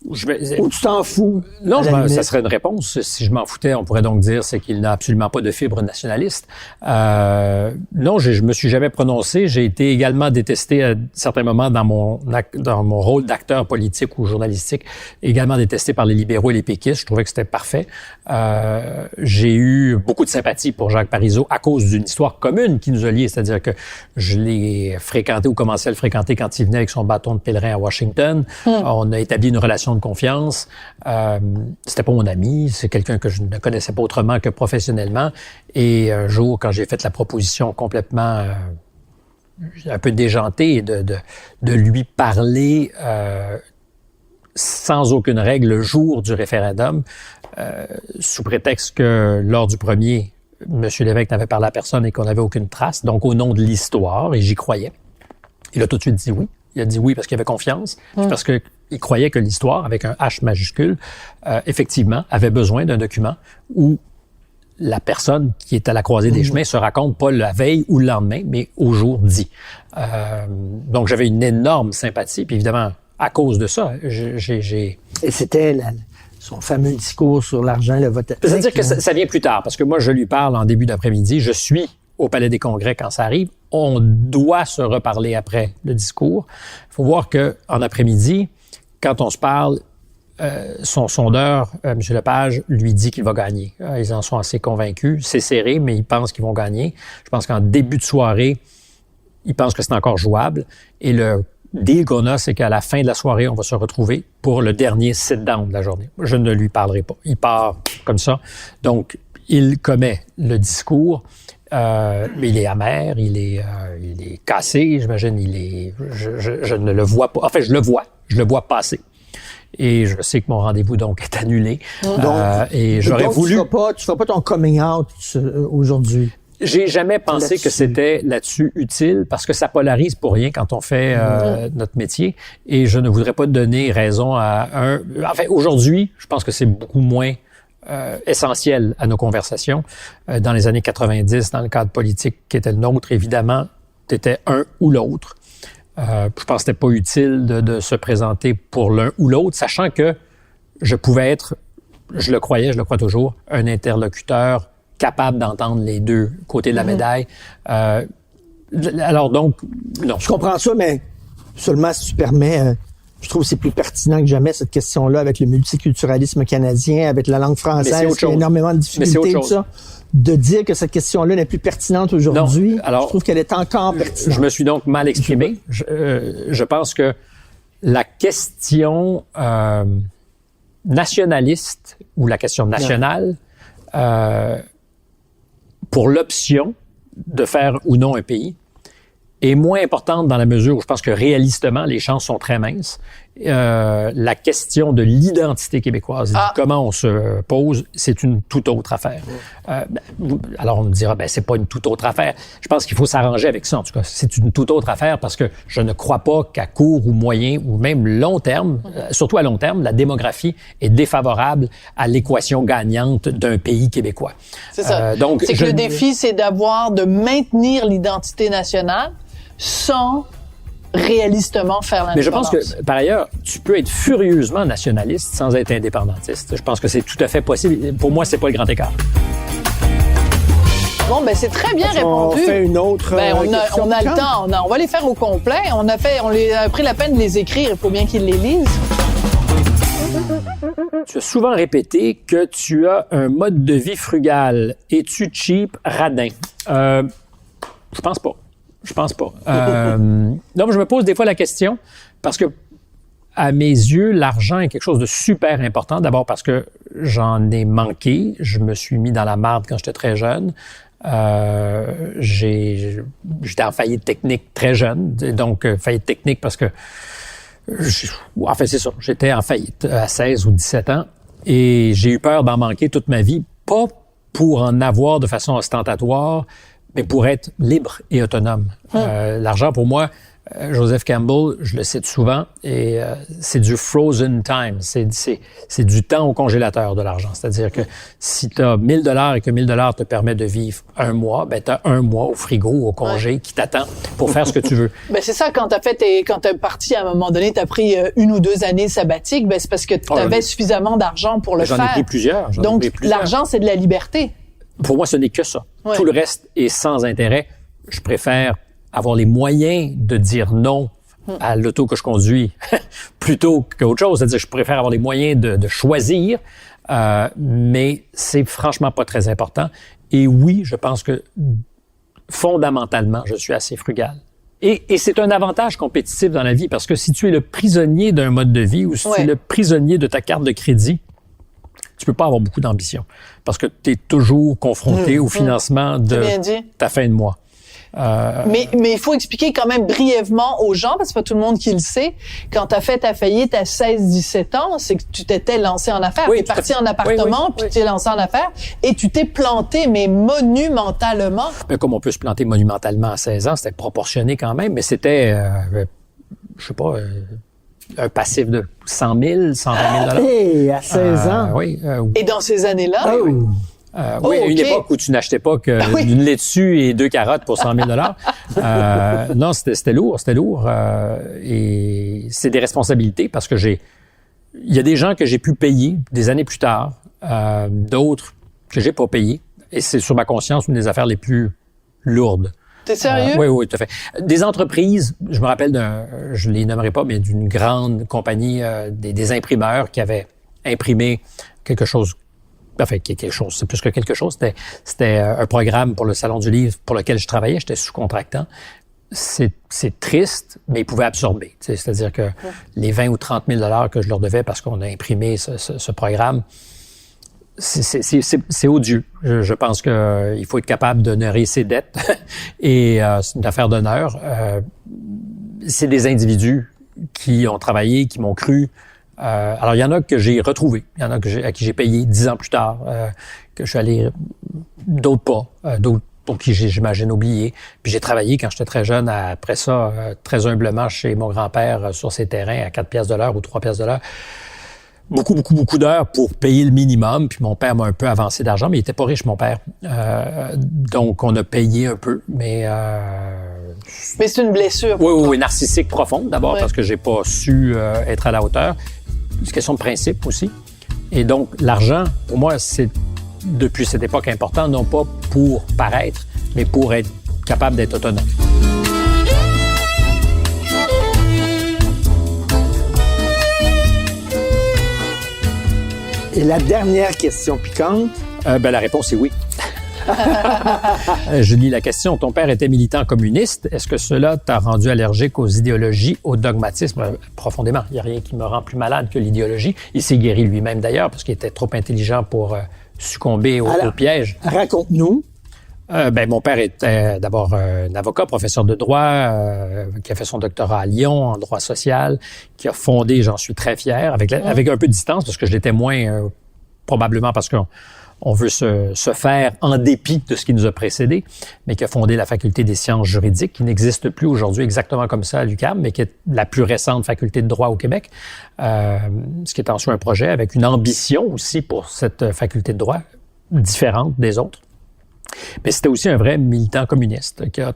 Ou tu t'en fous? Non, ça serait une réponse. Si je m'en foutais, on pourrait donc dire c'est qu'il n'a absolument pas de fibre nationaliste. Non, je me suis jamais prononcé. J'ai été également détesté à certains moments dans mon rôle d'acteur politique ou journalistique, également détesté par les libéraux et les péquistes. Je trouvais que c'était parfait. J'ai eu beaucoup de sympathie pour Jacques Parizeau à cause d'une histoire commune qui nous a liés, c'est-à-dire que je l'ai fréquenté ou commencé à le fréquenter quand il venait avec son bâton de pèlerin à Washington. On a établi une relation de confiance. C'était pas mon ami, c'est quelqu'un que je ne connaissais pas autrement que professionnellement. Et un jour, quand j'ai fait la proposition complètement un peu déjantée de lui parler sans aucune règle le jour du référendum, sous prétexte que lors du premier, M. Lévesque n'avait parlé à personne et qu'on n'avait aucune trace, donc au nom de l'histoire, et j'y croyais. Il a tout de suite dit oui. Il a dit oui parce qu'il avait confiance, puis parce qu'il croyait que l'histoire, avec un H majuscule, effectivement, avait besoin d'un document où la personne qui est à la croisée des chemins se raconte pas la veille ou le lendemain, mais au jour dit. Donc, j'avais une énorme sympathie. Puis évidemment, à cause de ça, j'ai... Et c'était son fameux discours sur l'argent, le vote. C'est-à-dire que ça vient plus tard, parce que moi, je lui parle en début d'après-midi. Je suis au Palais des Congrès quand ça arrive. On doit se reparler après le discours. Il faut voir qu'en après-midi, quand on se parle, son sondeur, M. Lepage, lui dit qu'il va gagner. Ils en sont assez convaincus. C'est serré, mais ils pensent qu'ils vont gagner. Je pense qu'en début de soirée, ils pensent que c'est encore jouable. Et le deal qu'on a, c'est qu'à la fin de la soirée, on va se retrouver pour le dernier sit-down de la journée. Je ne lui parlerai pas. Il part comme ça. Donc, il commet le discours. Mais il est amer, il est cassé, j'imagine. Je ne le vois pas. Enfin, je le vois passer. Et je sais que mon rendez-vous, donc, est annulé. Et j'aurais voulu... Tu feras pas ton coming out aujourd'hui. J'ai jamais pensé que c'était là-dessus utile parce que ça polarise pour rien quand on fait notre métier. Et je ne voudrais pas donner raison à un... Enfin, aujourd'hui, je pense que c'est beaucoup moins essentiel à nos conversations. Dans les années 90, dans le cadre politique qui était le nôtre, évidemment, c'était un ou l'autre. Je pense que c'était pas utile de se présenter pour l'un ou l'autre, sachant que je pouvais être, je le crois toujours, un interlocuteur capable d'entendre les deux côtés de la médaille. Alors donc, non. Je comprends ça, mais seulement si tu permets, je trouve que c'est plus pertinent que jamais cette question-là avec le multiculturalisme canadien, avec la langue française, qui a énormément de difficultés, tout ça. De dire que cette question-là n'est plus pertinente aujourd'hui, je trouve qu'elle est encore pertinente. Je me suis donc mal exprimé. Je pense que la question nationaliste ou la question nationale, pour l'option de faire ou non un pays, est moins importante dans la mesure où je pense que réalistement, les chances sont très minces. La question de l'identité québécoise, comment on se pose, c'est une toute autre affaire. Alors, on me dira, c'est pas une toute autre affaire. Je pense qu'il faut s'arranger avec ça, en tout cas. C'est une toute autre affaire parce que je ne crois pas qu'à court ou moyen ou même long terme, surtout à long terme, la démographie est défavorable à l'équation gagnante d'un pays québécois. C'est ça. C'est que le défi, c'est de maintenir l'identité nationale sans réalistement faire l'indépendance. Mais je pense que, par ailleurs, tu peux être furieusement nationaliste sans être indépendantiste. Je pense que c'est tout à fait possible. Pour moi, c'est pas le grand écart. Bon, c'est très bien répondu. On fait une autre on a le temps. On va les faire au complet. On a pris la peine de les écrire. Il faut bien qu'ils les lisent. Tu as souvent répété que tu as un mode de vie frugal. Es-tu cheap, radin? Je pense pas. Donc, je me pose des fois la question parce que, à mes yeux, l'argent est quelque chose de super important. D'abord parce que j'en ai manqué. Je me suis mis dans la marde quand j'étais très jeune. J'étais en faillite technique très jeune. Donc, faillite technique parce que... c'est ça. J'étais en faillite à 16 ou 17 ans. Et j'ai eu peur d'en manquer toute ma vie. Pas pour en avoir de façon ostentatoire, mais pour être libre et autonome. L'argent, pour moi, Joseph Campbell, je le cite souvent, et c'est du frozen time. C'est du temps au congélateur de l'argent. C'est-à-dire que si tu as 1 000 $ et que 1 000 $ te permet de vivre un mois, tu as un mois au frigo ou au congé qui t'attend pour faire ce que tu veux. C'est ça, quand t'as parti à un moment donné, t'as pris 1 ou 2 années sabbatiques, c'est parce que t'avais suffisamment d'argent pour le faire. J'en ai pris plusieurs. Donc, l'argent, c'est de la liberté. Pour moi, ce n'est que ça. Ouais. Tout le reste est sans intérêt. Je préfère avoir les moyens de dire non à l'auto que je conduis plutôt qu'autre chose. C'est-à-dire, je préfère avoir les moyens de choisir, mais c'est franchement pas très important. Et oui, je pense que fondamentalement, je suis assez frugal. Et c'est un avantage compétitif dans la vie parce que si tu es le prisonnier d'un mode de vie ou si tu es le prisonnier de ta carte de crédit, tu peux pas avoir beaucoup d'ambition parce que tu es toujours confronté au financement de ta fin de mois. Mais il faut expliquer quand même brièvement aux gens, parce que c'est pas tout le monde qui le sait, quand tu as fait ta faillite à 16-17 ans, c'est que tu t'étais lancé en affaires. Tu es parti en appartement, puis tu t'es lancé en affaires, et tu t'es planté, mais monumentalement. Mais comme on peut se planter monumentalement à 16 ans, c'était proportionné quand même, mais c'était... je sais pas, un passif de 100 000, 120 000 Hey, à 16 ans. Oui. Et dans ces années-là? Oh. Oui, à une OK. époque où tu n'achetais pas d'une laitue et 2 carottes pour 100 000 non, c'était lourd. Et c'est des responsabilités parce que il y a des gens que j'ai pu payer des années plus tard, d'autres que j'ai pas payé. Et c'est sur ma conscience une des affaires les plus lourdes. T'es sérieux? Oui, tout à fait. Des entreprises, je me rappelle je les nommerai pas, mais d'une grande compagnie, des imprimeurs qui avaient imprimé quelque chose. Enfin, quelque chose, c'est plus que quelque chose. C'était un programme pour le Salon du Livre pour lequel je travaillais. J'étais sous-contractant. C'est triste, mais ils pouvaient absorber. C'est-à-dire que les 20 ou 30 000 $ que je leur devais parce qu'on a imprimé ce programme, c'est odieux. Je pense que il faut être capable d'honorer ses dettes et c'est une affaire d'honneur. C'est des individus qui ont travaillé, qui m'ont cru. Alors, il y en a que j'ai retrouvés. Il y en a à qui j'ai payé 10 ans plus tard, que je suis allé, d'autres pas, d'autres pour qui j'imagine oublié. Puis j'ai travaillé quand j'étais très jeune, après ça, très humblement chez mon grand-père sur ses terrains à 4 piastres de l'heure ou 3 piastres de l'heure. Beaucoup d'heures pour payer le minimum. Puis mon père m'a un peu avancé d'argent, mais il était pas riche, mon père. Donc, on a payé un peu, mais c'est une blessure. Oui, narcissique profonde d'abord, parce que j'ai pas su être à la hauteur. C'est une question de principe aussi. Et donc, l'argent, pour moi, c'est depuis cette époque important, non pas pour paraître, mais pour être capable d'être autonome. Et la dernière question piquante? La réponse est oui. Je lis la question. Ton père était militant communiste. Est-ce que cela t'a rendu allergique aux idéologies, au dogmatisme? Profondément. Il n'y a rien qui me rend plus malade que l'idéologie. Il s'est guéri lui-même d'ailleurs parce qu'il était trop intelligent pour succomber au piège. Raconte-nous. Mon père était d'abord un avocat, professeur de droit, qui a fait son doctorat à Lyon en droit social, qui a fondé, j'en suis très fier, avec un peu de distance parce que je l'étais moins, probablement parce qu'on veut se faire en dépit de ce qui nous a précédés, mais qui a fondé la faculté des sciences juridiques, qui n'existe plus aujourd'hui exactement comme ça à l'UQAM, mais qui est la plus récente faculté de droit au Québec, ce qui est en soi un projet avec une ambition aussi pour cette faculté de droit différente des autres. Mais c'était aussi un vrai militant communiste qui a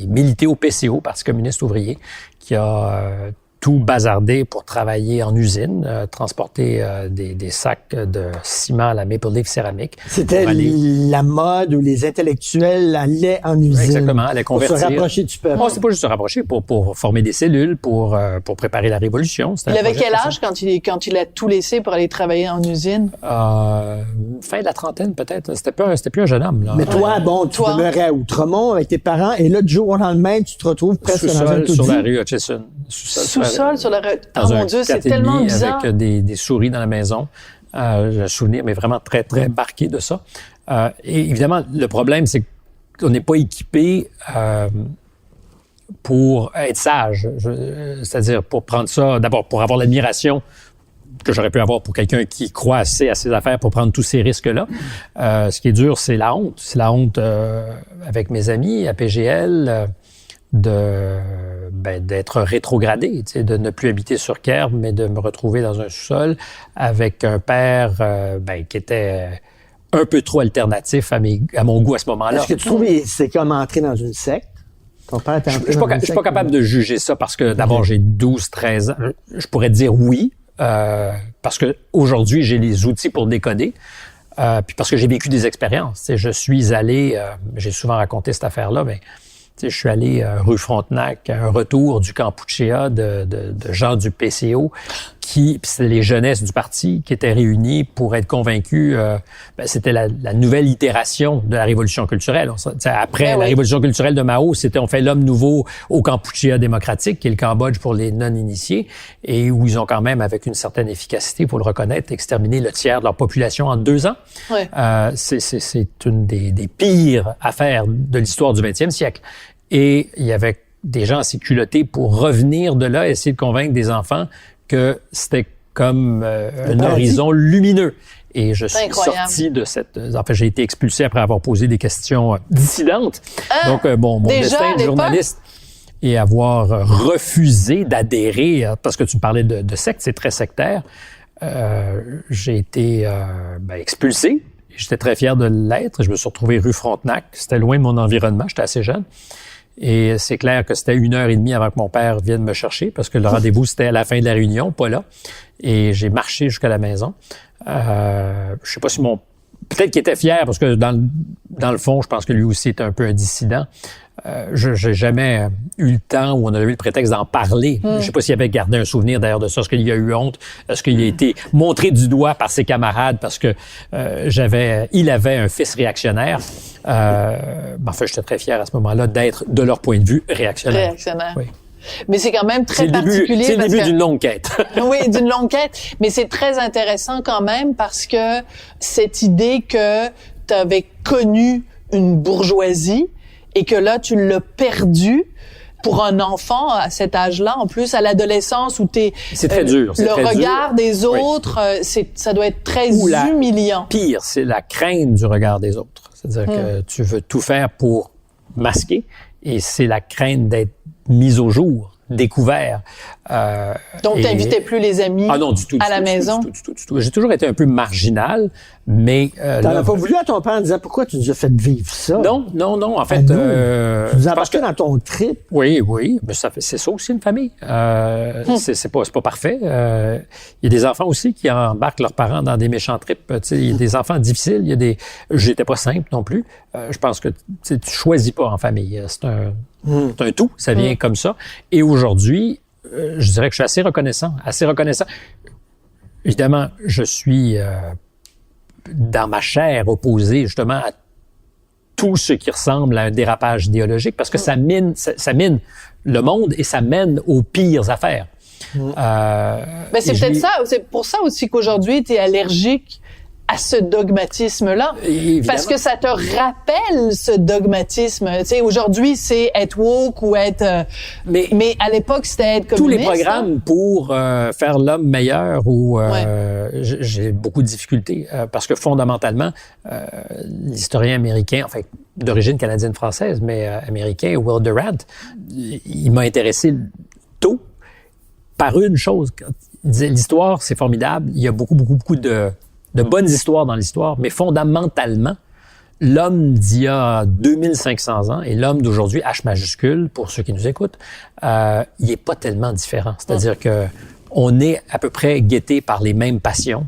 milité au PCO, Parti communiste ouvrier, qui a tout bazardé pour travailler en usine, transporter des sacs de ciment à la Maple Leaf Céramique. C'était la mode où les intellectuels allaient en usine. Exactement, allaient convertir. Pour se rapprocher du peuple. Non, c'est pas juste se rapprocher, pour former des cellules, pour préparer la révolution. Il avait quel âge quand il a tout laissé pour aller travailler en usine? Fin de la trentaine, peut-être. C'était plus un jeune homme, là. Mais toi, tu demeurais à Outremont avec tes parents, et là, du jour au lendemain, tu te retrouves presque dans un sur la rue Hutchison. Sous-sol sur la rue. Oh mon Dieu, c'est tellement bizarre. Avec des souris dans la maison. J'ai un souvenir, mais vraiment très, très marqué de ça. Et évidemment, le problème, c'est qu'on n'est pas équipé pour être sage. C'est-à-dire pour prendre ça, d'abord, pour avoir l'admiration que j'aurais pu avoir pour quelqu'un qui croit assez à ses affaires pour prendre tous ces risques-là. Ce qui est dur, c'est la honte. C'est la honte avec mes amis à PGL, d'être rétrogradé, de ne plus habiter sur Kerb, mais de me retrouver dans un sous-sol avec un père qui était un peu trop alternatif à mon goût à ce moment-là. Est-ce que tu trouves que c'est comme entrer dans une secte? Ton père était entré dans une secte? Je suis pas capable de juger ça parce que d'abord, j'ai 12-13 ans. Je pourrais dire oui, parce que aujourd'hui, j'ai les outils pour décoder. Puis parce que j'ai vécu des expériences. Je suis allé, j'ai souvent raconté cette affaire-là, mais je suis allé rue Frontenac, à un retour du Kampuchea de gens du PCO, puis c'était les jeunesses du parti qui étaient réunies pour être convaincus. C'était la nouvelle itération de la révolution culturelle. Après la révolution culturelle de Mao, on fait l'homme nouveau au Kampuchea démocratique, qui est le Cambodge pour les non-initiés, et où ils ont quand même, avec une certaine efficacité, il faut le reconnaître, exterminé le tiers de leur population en 2 ans. Ouais. C'est une des pires affaires de l'histoire du 20e siècle. Et il y avait des gens assez culottés pour revenir de là, essayer de convaincre des enfants que c'était comme un horizon lumineux. Et je suis sorti de j'ai été expulsé après avoir posé des questions dissidentes. Donc, mon destin de journaliste et avoir refusé d'adhérer, parce que tu parlais de secte, c'est très sectaire, j'ai été expulsé. J'étais très fier de l'être. Je me suis retrouvé rue Frontenac. C'était loin de mon environnement. J'étais assez jeune. Et c'est clair que c'était 1h30 avant que mon père vienne me chercher parce que le rendez-vous, c'était à la fin de la réunion, pas là. Et j'ai marché jusqu'à la maison. Je sais pas si peut-être qu'il était fier parce que dans le fond, je pense que lui aussi était un peu un dissident. J'ai jamais eu le temps où on a eu le prétexte d'en parler. Je sais pas s'il avait gardé un souvenir d'ailleurs de ça. Est-ce qu'il a eu honte? Est-ce qu'il a été montré du doigt par ses camarades parce que il avait un fils réactionnaire? J'étais très fier à ce moment-là d'être, de leur point de vue, réactionnaire. Réactionnaire. Oui. Mais c'est quand même très particulier. C'est le début d'une longue quête. Oui, d'une longue quête. Mais c'est très intéressant quand même parce que cette idée que tu avais connu une bourgeoisie et que là, tu l'as perdu pour un enfant à cet âge-là, en plus à l'adolescence où c'est très dur. Le regard des autres, ça doit être très humiliant. Pire, c'est la crainte du regard des autres. C'est-à-dire que tu veux tout faire pour masquer et c'est la crainte d'être mis au jour, découvert. Donc, t'invitais plus les amis à la maison? Du tout. J'ai toujours été un peu marginal, mais... T'en as pas voulu à ton père en disant « Pourquoi tu nous as fait vivre ça? » Non. En fait... tu nous as embarqué dans ton trip. Oui, mais c'est ça aussi une famille. C'est pas parfait. Il y a des enfants aussi qui embarquent leurs parents dans des méchants trips. Il y a des enfants difficiles, J'étais pas simple non plus. Je pense que tu choisis pas en famille. C'est un tout, ça vient comme ça. Et aujourd'hui, je dirais que je suis assez reconnaissant. Évidemment, je suis dans ma chair opposé justement à tout ce qui ressemble à un dérapage idéologique parce que ça mine le monde et ça mène aux pires affaires. C'est peut-être ça. C'est pour ça aussi qu'aujourd'hui, tu es allergique à ce dogmatisme-là. Évidemment. Parce que ça te rappelle ce dogmatisme. Tu sais, aujourd'hui, c'est être woke ou être... mais à l'époque, c'était être communiste. Tous les programmes pour faire l'homme meilleur j'ai beaucoup de difficultés parce que fondamentalement, l'historien américain, enfin, d'origine canadienne-française, mais américain, Will Durant, il m'a intéressé tôt par une chose. Il disait, l'histoire, c'est formidable. Il y a beaucoup de bonnes histoires dans l'histoire, mais fondamentalement, l'homme d'il y a 2500 ans et l'homme d'aujourd'hui, H majuscule, pour ceux qui nous écoutent, il est pas tellement différent. C'est-à-dire que on est à peu près guetté par les mêmes passions,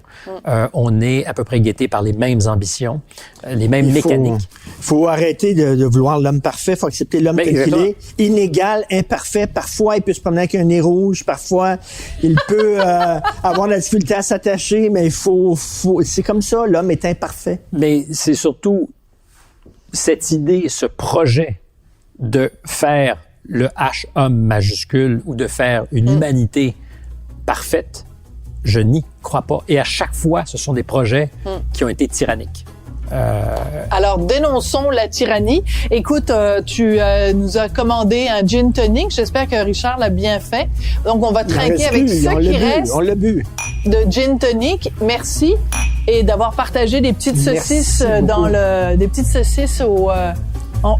on est à peu près guetté par les mêmes ambitions, les mêmes mécaniques. Il faut arrêter de vouloir l'homme parfait, il faut accepter l'homme tel qu'il est, inégal, imparfait. Parfois, il peut se promener avec un nez rouge, parfois, il peut avoir de la difficulté à s'attacher, mais c'est comme ça, l'homme est imparfait. Mais c'est surtout cette idée, ce projet de faire le H-homme majuscule ou de faire une humanité parfaite, je n'y crois pas. Et à chaque fois, ce sont des projets qui ont été tyranniques. Alors, dénonçons la tyrannie. Écoute, tu nous as commandé un gin tonic. J'espère que Richard l'a bien fait. Donc, on va trinquer avec ça qui reste de gin tonic. Merci. Et d'avoir partagé des petites saucisses des petites saucisses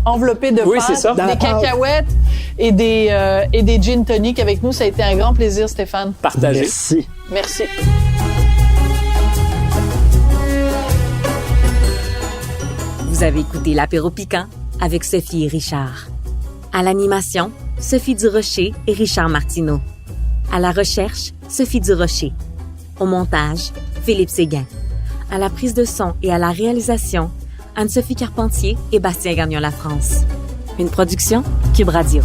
enveloppées de pâte, des cacahuètes et des gin tonic avec nous. Ça a été un grand plaisir, Stéphane. Partagé. Merci. Vous avez écouté l'Apéro piquant avec Sophie et Richard. À l'animation, Sophie Durocher et Richard Martineau. À la recherche, Sophie Durocher. Au montage, Philippe Séguin. À la prise de son et à la réalisation, Anne-Sophie Carpentier et Bastien Gagnon-Lafrance. Une production Cube Radio.